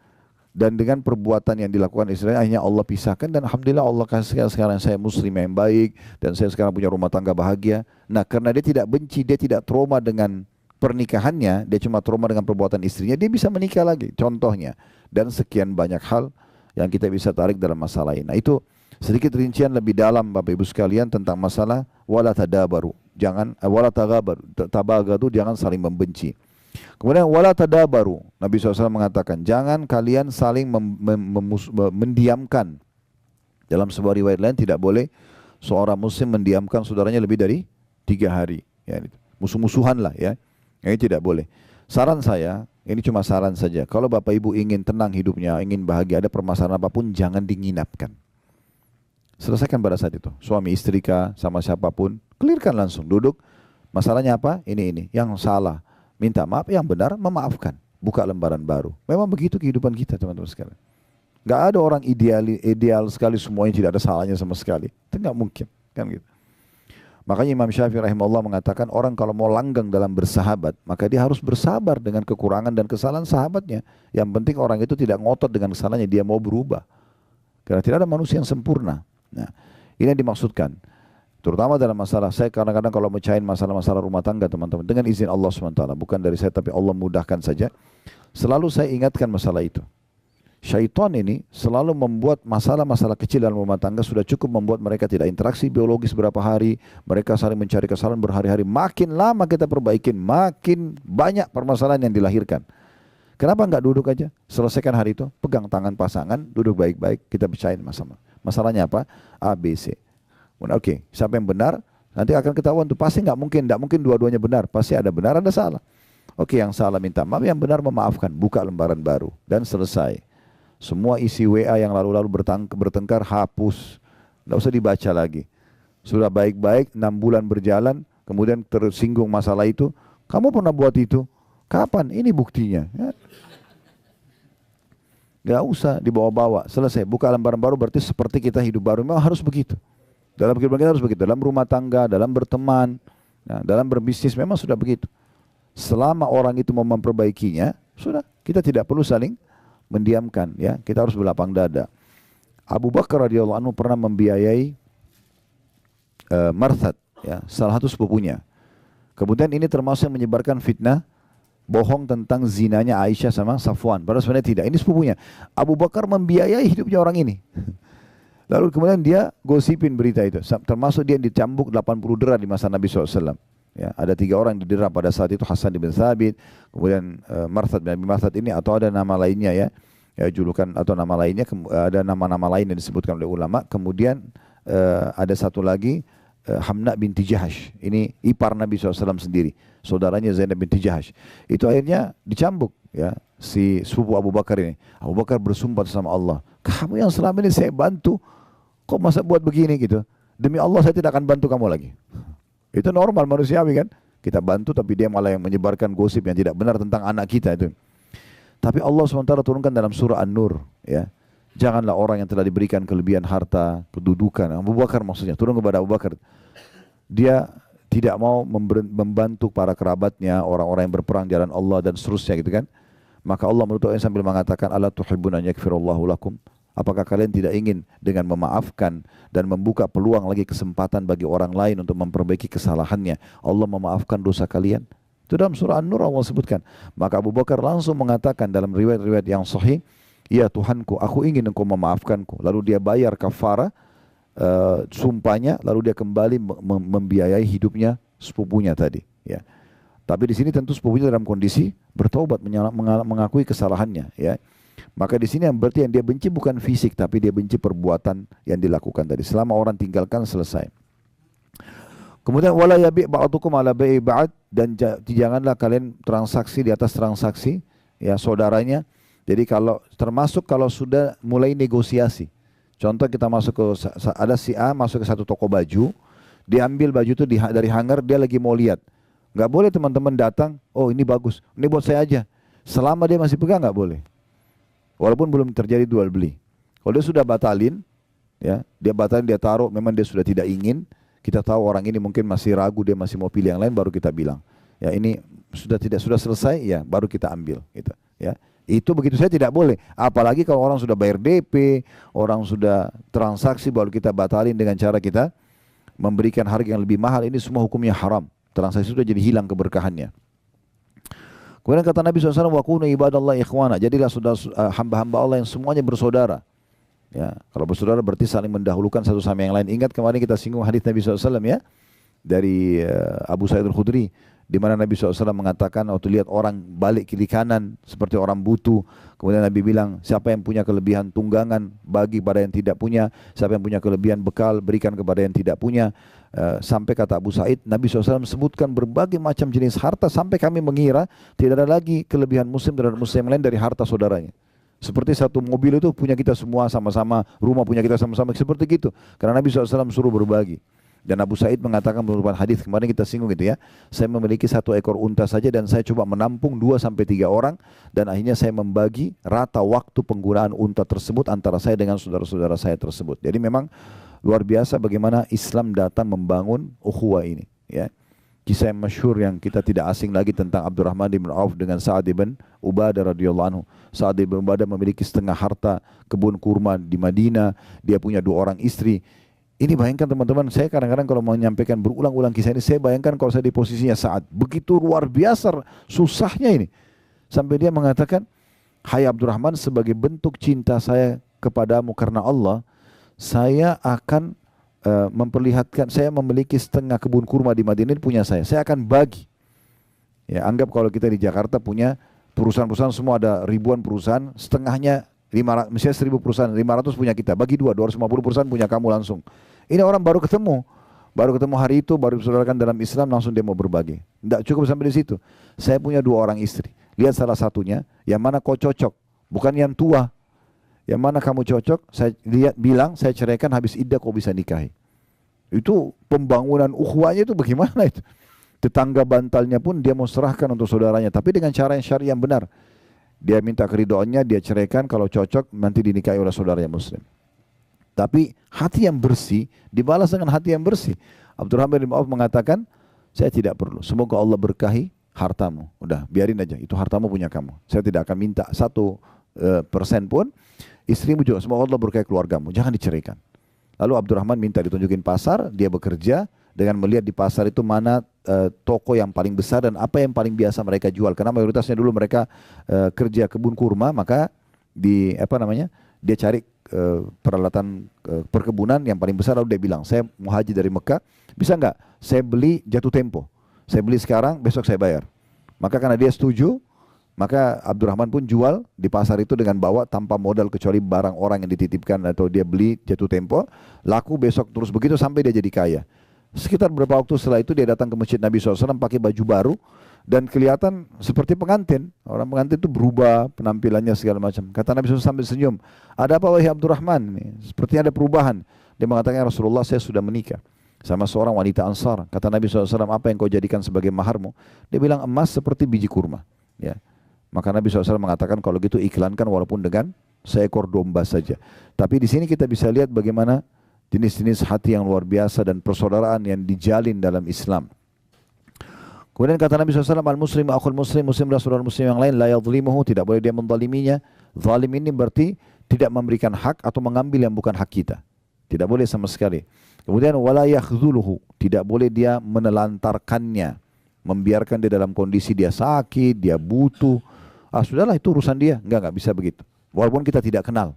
Dan dengan perbuatan yang dilakukan istri akhirnya Allah pisahkan dan Alhamdulillah Allah kasih sekarang saya muslim yang baik dan saya sekarang punya rumah tangga bahagia. Nah karena dia tidak benci, dia tidak trauma dengan pernikahannya, dia cuma trauma dengan perbuatan istrinya, dia bisa menikah lagi contohnya. Dan sekian banyak hal yang kita bisa tarik dalam masalah ini. Nah itu Sedikit rincian lebih dalam Bapak Ibu sekalian tentang masalah wala tadabaru. Jangan wala tagabaru, tabagadu, jangan saling membenci. Kemudian wala tadabaru. Nabi SAW mengatakan, jangan kalian saling mendiamkan. Dalam sebuah riwayat lain tidak boleh seorang muslim mendiamkan saudaranya lebih dari 3 hari. Ya, musuh-musuhan lah ya. Ini tidak boleh. Saran saya, ini cuma saran saja. Kalau Bapak Ibu ingin tenang hidupnya, ingin bahagia, ada permasalahan apapun, jangan dinginapkan. Selesaikan pada saat itu. Suami istri kah, sama siapapun, clearkan langsung. Duduk, masalahnya apa? Ini. Yang salah, minta maaf, yang benar, memaafkan. Buka lembaran baru. Memang begitu kehidupan kita teman-teman sekalian. Gak ada orang ideal sekali semuanya tidak ada salahnya sama sekali. Itu gak mungkin. Kan gitu. Makanya Imam Syafi'i rahimahullah mengatakan orang kalau mau langgang dalam bersahabat, maka dia harus bersabar dengan kekurangan dan kesalahan sahabatnya. Yang penting orang itu tidak ngotot dengan kesalahannya, dia mau berubah. Karena tidak ada manusia yang sempurna. Nah, ini yang dimaksudkan. Terutama dalam masalah, saya kadang-kadang kalau mecahin masalah-masalah rumah tangga teman-teman, dengan izin Allah SWT, bukan dari saya tapi Allah mudahkan saja, selalu saya ingatkan masalah itu. Syaitan ini selalu membuat masalah-masalah kecil dalam rumah tangga sudah cukup membuat mereka tidak interaksi biologis berapa hari, mereka saling mencari kesalahan berhari-hari. Makin lama kita perbaikin, makin banyak permasalahan yang dilahirkan. Kenapa enggak duduk aja, selesaikan hari itu, pegang tangan pasangan, duduk baik-baik, kita bicarain masalah. Masalahnya apa? A, B, C. Oke, siapa yang benar? Nanti akan ketahuan tuh, pasti enggak mungkin dua-duanya benar, pasti ada benar, ada salah. Oke, yang salah minta maaf, yang benar memaafkan, buka lembaran baru dan selesai. Semua isi WA yang lalu-lalu bertengkar hapus, enggak usah dibaca lagi. Sudah baik-baik, 6 bulan berjalan, kemudian tersinggung masalah itu, kamu pernah buat itu? Kapan? Ini buktinya. Ya. Gak usah dibawa-bawa, selesai. Buka lembaran baru berarti seperti kita hidup baru. Memang harus begitu. Dalam kehidupan kita harus begitu. Dalam rumah tangga, dalam berteman, nah, dalam berbisnis memang sudah begitu. Selama orang itu mau memperbaikinya, sudah. Kita tidak perlu saling mendiamkan. Ya, kita harus berlapang dada. Abu Bakar radhiyallahu anhu pernah membiayai Marthad, ya, salah satu sepupunya. Kemudian ini termasuk yang menyebarkan fitnah bohong tentang zinanya Aisyah sama Safwan. Padahal sebenarnya tidak. Ini sepupunya. Abu Bakar membiayai hidupnya orang ini. Lalu kemudian dia gosipin berita itu. Termasuk dia dicambuk 80 dera di masa Nabi SAW. Ya, ada 3 orang yang didera pada saat itu. Hasan bin Thabit, kemudian Marthad bin Abi Marthad ini, atau ada nama lainnya ya. Ya, julukan atau nama lainnya. Ada nama-nama lain yang disebutkan oleh ulama. Kemudian ada satu lagi, Hamna binti Jahash. Ini ipar Nabi SAW sendiri. Saudaranya Zainab binti Jahash. Itu akhirnya dicambuk ya si sepupu Abu Bakar ini. Abu Bakar bersumpah sama Allah, kamu yang selama ini saya bantu, kok masa buat begini gitu. Demi Allah saya tidak akan bantu kamu lagi. Itu normal manusiawi kan. Kita bantu tapi dia malah yang menyebarkan gosip yang tidak benar tentang anak kita itu. Tapi Allah SWT turunkan dalam surah An-Nur ya. Janganlah orang yang telah diberikan kelebihan harta, kedudukan. Abu Bakar maksudnya, turun kepada Abu Bakar. Dia tidak mau membantu para kerabatnya, orang-orang yang berperang di jalan Allah dan seterusnya gitu kan. Maka Allah menutup sambil mengatakan, "Ala tuhibbuna an yaghfirallahu lakum?" Apakah kalian tidak ingin dengan memaafkan dan membuka peluang lagi kesempatan bagi orang lain untuk memperbaiki kesalahannya, Allah memaafkan dosa kalian? Itu dalam surah An-Nur Allah sebutkan. Maka Abu Bakar langsung mengatakan dalam riwayat-riwayat yang sahih, "Ya Tuhanku, aku ingin engkau memaafkanku." Lalu dia bayar kafarah sumpahnya, lalu dia kembali membiayai hidupnya sepupunya tadi ya. Tapi di sini tentu sepupunya dalam kondisi bertobat, mengakui kesalahannya ya. Maka di sini yang berarti yang dia benci bukan fisik, tapi dia benci perbuatan yang dilakukan tadi. Selama orang tinggalkan, selesai. Kemudian wala yabi' ba'dukum ala bai'i ba'd, dan janganlah kalian transaksi di atas transaksi ya saudaranya. Jadi termasuk kalau sudah mulai negosiasi. Contoh kita masuk ke, ada si A masuk ke satu toko baju, dia ambil baju itu dari hanger, dia lagi mau lihat. Nggak boleh teman-teman datang, oh ini bagus, ini buat saya aja. Selama dia masih pegang nggak boleh. Walaupun belum terjadi jual beli. Kalau dia sudah batalin, ya dia batalin, dia taruh, memang dia sudah tidak ingin. Kita tahu orang ini mungkin masih ragu, dia masih mau pilih yang lain, baru kita bilang, ya ini sudah selesai, ya baru kita ambil, gitu. Ya. Itu begitu saya tidak boleh. Apalagi kalau orang sudah bayar DP, orang sudah transaksi, baru kita batalin dengan cara kita memberikan harga yang lebih mahal. Ini semua hukumnya haram. Transaksi sudah jadi hilang keberkahannya. Kemudian kata Nabi SAW, "Wa kunu ibadallah ikhwana." Jadilah hamba-hamba Allah yang semuanya bersaudara. Ya, kalau bersaudara berarti saling mendahulukan satu sama yang lain. Ingat kemarin kita singgung hadis Nabi SAW ya, dari Abu Sa'id Al-Khudri, di mana Nabi SAW mengatakan waktu lihat orang balik kiri kanan seperti orang butuh, kemudian Nabi bilang siapa yang punya kelebihan tunggangan bagi pada yang tidak punya, siapa yang punya kelebihan bekal berikan kepada yang tidak punya. Sampai kata Abu Sa'id, Nabi SAW sebutkan berbagai macam jenis harta sampai kami mengira tidak ada lagi kelebihan muslim terhadap muslim lain dari harta saudaranya. Seperti satu mobil itu punya kita semua sama-sama, rumah punya kita sama-sama, seperti gitu. Karena Nabi SAW suruh berbagi. Dan Abu Sa'id mengatakan menurut hadis kemarin kita singgung gitu ya, saya memiliki 1 ekor unta saja dan saya coba menampung 2 sampai 3 orang dan akhirnya saya membagi rata waktu penggunaan unta tersebut antara saya dengan saudara-saudara saya tersebut. Jadi memang luar biasa bagaimana Islam datang membangun ukhuwah ini ya. Kisah yang masyhur yang kita tidak asing lagi tentang Abdurrahman bin Auf dengan Sa'ad bin Ubadah radhiyallahu anhu. Sa'ad bin Ubadah memiliki setengah harta kebun kurma di Madinah, dia punya 2 orang istri. Ini bayangkan teman-teman, saya kadang-kadang kalau menyampaikan berulang-ulang kisah ini, saya bayangkan kalau saya di posisinya Sa'ad, begitu luar biasa susahnya ini. Sampai dia mengatakan, hai Abdurrahman, sebagai bentuk cinta saya kepadamu karena Allah, saya akan memperlihatkan, saya memiliki setengah kebun kurma di Madinah, punya saya akan bagi. Ya, anggap kalau kita di Jakarta punya perusahaan-perusahaan semua, ada ribuan perusahaan, setengahnya 500, misalnya 1000 perusahaan, 500 punya kita, bagi 250 perusahaan punya kamu langsung. Ini orang baru ketemu hari itu, baru disaudarakan dalam Islam, langsung dia mau berbagi. Tidak cukup sampai di situ. Saya punya 2 orang istri, lihat salah satunya, yang mana kau cocok, bukan yang tua. Yang mana kamu cocok, saya lihat bilang, saya ceraikan habis iddah kau bisa nikahi. Itu pembangunan ukhuwahnya itu bagaimana itu? Tetangga bantalnya pun dia mau serahkan untuk saudaranya, tapi dengan cara yang syar'i yang benar. Dia minta keridhoannya, dia ceraikan, kalau cocok nanti dinikahi oleh saudaranya muslim. Tapi hati yang bersih dibalas dengan hati yang bersih. Abdurrahman bin Auf mengatakan, saya tidak perlu, semoga Allah berkahi hartamu. Udah, biarin aja, itu hartamu punya kamu. Saya tidak akan minta 1% pun. Istrimu juga, semoga Allah berkahi keluargamu, jangan diceraikan. Lalu Abdurrahman minta ditunjukin pasar, dia bekerja dengan melihat di pasar itu mana toko yang paling besar dan apa yang paling biasa mereka jual. Karena mayoritasnya dulu mereka kerja kebun kurma, maka dia cari peralatan perkebunan yang paling besar. Lalu dia bilang, saya mau haji dari Mekah, bisa nggak saya beli jatuh tempo, saya beli sekarang, besok saya bayar. Maka karena dia setuju, maka Abdurrahman pun jual di pasar itu dengan bawa tanpa modal kecuali barang orang yang dititipkan atau dia beli jatuh tempo, laku besok terus begitu sampai dia jadi kaya. Sekitar beberapa waktu setelah itu dia datang ke masjid Nabi SAW pakai baju baru dan kelihatan seperti pengantin. Orang pengantin itu berubah penampilannya segala macam. Kata Nabi SAW sambil senyum, ada apa wahai Abdurrahman? Sepertinya ada perubahan. Dia mengatakan, Rasulullah, saya sudah menikah sama seorang wanita Ansar. Kata Nabi SAW, apa yang kau jadikan sebagai maharmu? Dia bilang, emas seperti biji kurma. Ya. Maka Nabi SAW mengatakan kalau gitu iklankan walaupun dengan seekor domba saja. Tapi di sini kita bisa lihat bagaimana jenis-jenis hati yang luar biasa dan persaudaraan yang dijalin dalam Islam. Kemudian kata Nabi SAW, al-muslim akhul muslim, muslim adalah saudara muslim yang lain, la yadhlimuhu, tidak boleh dia menzaliminya. Zalim ini berarti tidak memberikan hak atau mengambil yang bukan hak kita. Tidak boleh sama sekali. Kemudian wala yakhdhuluhu, tidak boleh dia menelantarkannya, membiarkan dia dalam kondisi dia sakit, dia butuh. Sudahlah itu urusan dia, enggak bisa begitu. Walaupun kita tidak kenal.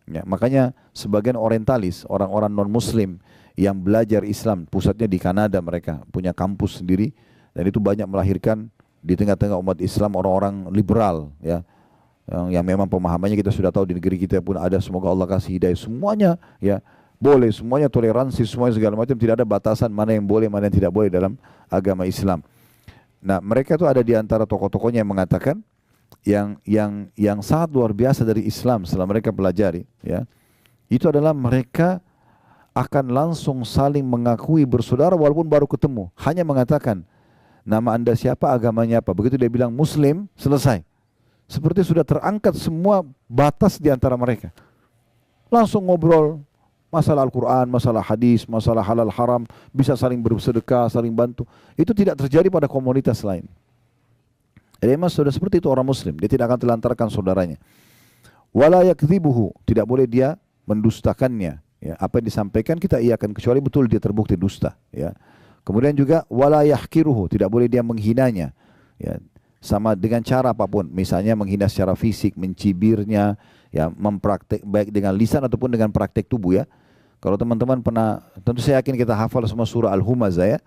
Ya, makanya sebagian orientalis, orang-orang non-muslim yang belajar Islam, pusatnya di Kanada, mereka punya kampus sendiri dan itu banyak melahirkan di tengah-tengah umat Islam orang-orang liberal, ya, yang memang pemahamannya kita sudah tahu di negeri kita pun ada, semoga Allah kasih hidayah semuanya, ya boleh, semuanya toleransi, semuanya segala macam, tidak ada batasan mana yang boleh, mana yang tidak boleh dalam agama Islam. Nah, mereka itu ada di antara tokoh-tokohnya yang mengatakan yang sangat luar biasa dari Islam setelah mereka pelajari, ya, itu adalah mereka akan langsung saling mengakui bersaudara walaupun baru ketemu, hanya mengatakan nama anda siapa, agamanya apa, begitu dia bilang Muslim, selesai. Seperti sudah terangkat semua batas di antara mereka, langsung ngobrol masalah Al-Quran, masalah hadis, masalah halal haram, bisa saling bersedekah, saling bantu. Itu tidak terjadi pada komunitas lain. Jadi memang sudah seperti itu orang muslim, dia tidak akan telantarkan saudaranya. Wala yakdzibuhu, tidak boleh dia mendustakannya. Ya, apa yang disampaikan kita iakan kecuali betul dia terbukti dusta. Ya. Kemudian juga wala yahkiruhu, tidak boleh dia menghinanya. Ya. sama dengan cara apapun, misalnya menghina secara fisik, mencibirnya, ya, mempraktek baik dengan lisan ataupun dengan praktek tubuh ya. Kalau teman-teman pernah, tentu saya yakin kita hafal semua surah Al-Humazah ya.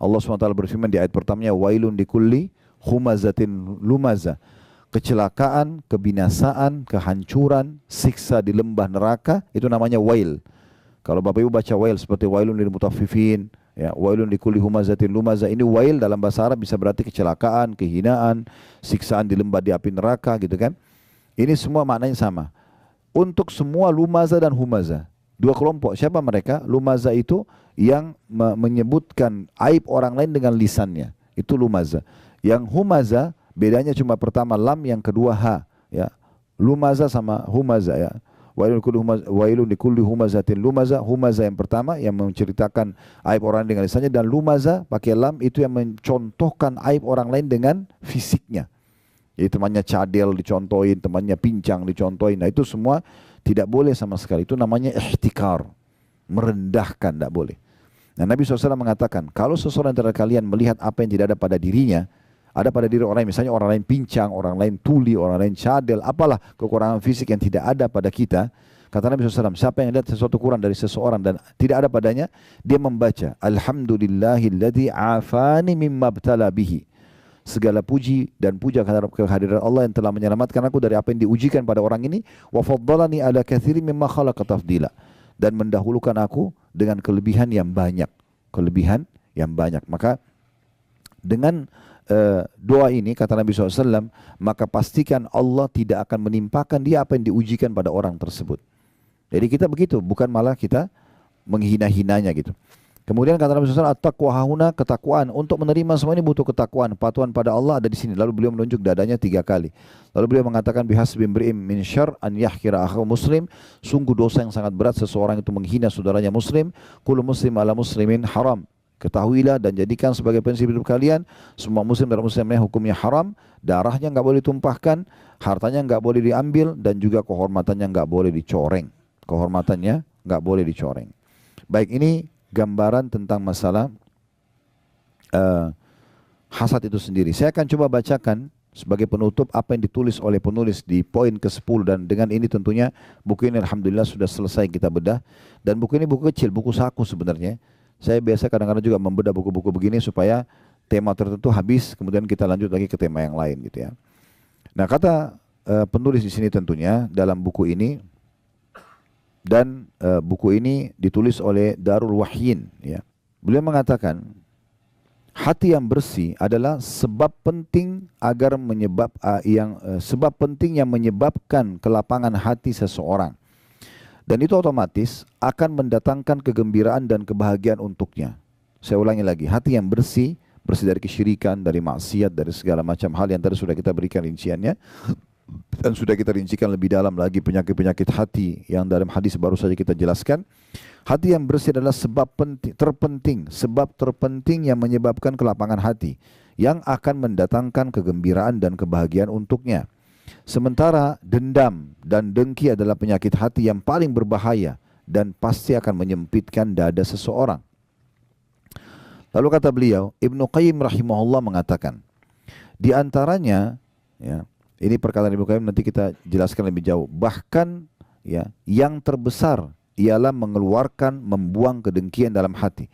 Allah SWT berfirman di ayat pertamanya, wailun likulli humazatin lumazah. Kecelakaan, kebinasaan, kehancuran, siksa di lembah neraka, itu namanya wail. Kalau Bapak Ibu baca wail seperti wailun lil mutaffifin, ya, wailun likulli humazatin lumazah, ini wail dalam bahasa Arab bisa berarti kecelakaan, kehinaan, siksaan di lembah di api neraka gitu kan. Ini semua maknanya sama. Untuk semua lumazah dan humazah. Dua kelompok, siapa mereka? Lumazah itu yang menyebutkan aib orang lain dengan lisannya. Itu lumazah. Yang humazah, bedanya cuma pertama lam, yang kedua ha. Ya. Lumazah sama humazah ya. Wailun likulli humazatin lumazah. Humazah yang pertama yang menceritakan aib orang lain dengan lisannya, dan lumazah pakai lam itu yang mencontohkan aib orang lain dengan fisiknya. Jadi temannya cadel dicontohin, temannya pincang dicontohin. Nah itu semua tidak boleh sama sekali. Itu namanya ihtikar, merendahkan, tidak boleh. Nah Nabi SAW mengatakan, kalau seseorang antara kalian melihat apa yang tidak ada pada dirinya, ada pada diri orang lain, misalnya orang lain pincang, orang lain tuli, orang lain cadel, apalah kekurangan fisik yang tidak ada pada kita, kata Nabi SAW, siapa yang lihat sesuatu kurang dari seseorang dan tidak ada padanya, dia membaca, Alhamdulillahilladzi afani mimma btala bihi. Segala puji dan puja kehadiran Allah yang telah menyelamatkan aku dari apa yang diujikan pada orang ini, wa faddalani ala katsirin mimma khalaqa tafdila, dan mendahulukan aku dengan kelebihan yang banyak, kelebihan yang banyak. Maka dengan doa ini kata Nabi SAW, maka pastikan Allah tidak akan menimpakan dia apa yang diujikan pada orang tersebut. Jadi kita begitu, bukan malah kita menghina-hinanya gitu. Kemudian kata Nabi SAW, at-taqwa hahuna, ketakwaan. Untuk menerima semua ini butuh ketakwaan. Patuhan pada Allah ada di sini. Lalu beliau menunjuk dadanya 3 kali. Lalu beliau mengatakan, bihasbi imri'in min syarr an yahkira akhahu muslim. Sungguh dosa yang sangat berat seseorang itu menghina saudaranya muslim. Kullu muslim ala muslimin haram. Ketahuilah dan jadikan sebagai prinsip hidup kalian, semua muslim dan muslimah hukumnya haram. Darahnya enggak boleh ditumpahkan, hartanya enggak boleh diambil, dan juga kehormatannya enggak boleh dicoreng. Kehormatannya enggak boleh dicoreng. Baik, ini gambaran tentang masalah hasad itu sendiri. Saya akan coba bacakan sebagai penutup apa yang ditulis oleh penulis di poin ke-10, dan dengan ini tentunya buku ini alhamdulillah sudah selesai kita bedah, dan buku ini buku kecil, buku saku sebenarnya. Saya biasa kadang-kadang juga membedah buku-buku begini supaya tema tertentu habis, kemudian kita lanjut lagi ke tema yang lain gitu ya. Nah, kata penulis di sini tentunya dalam buku ini, dan buku ini ditulis oleh Darul Wahyin ya. Beliau mengatakan, hati yang bersih adalah sebab penting sebab penting yang menyebabkan kelapangan hati seseorang. Dan itu otomatis akan mendatangkan kegembiraan dan kebahagiaan untuknya. Saya ulangi lagi, hati yang bersih, bersih dari kesyirikan, dari maksiat, dari segala macam hal yang tadi sudah kita berikan rinciannya. Dan sudah kita rincikan lebih dalam lagi penyakit-penyakit hati yang dalam hadis baru saja kita jelaskan. Hati yang bersih adalah sebab terpenting yang menyebabkan kelapangan hati, yang akan mendatangkan kegembiraan dan kebahagiaan untuknya. Sementara dendam dan dengki adalah penyakit hati yang paling berbahaya dan pasti akan menyempitkan dada seseorang. Lalu kata beliau, Ibnu Qayyim rahimahullah mengatakan, di antaranya ya, ini perkataan Ibnu Qayyim nanti kita jelaskan lebih jauh. Bahkan ya, yang terbesar ialah membuang kedengkian dalam hati.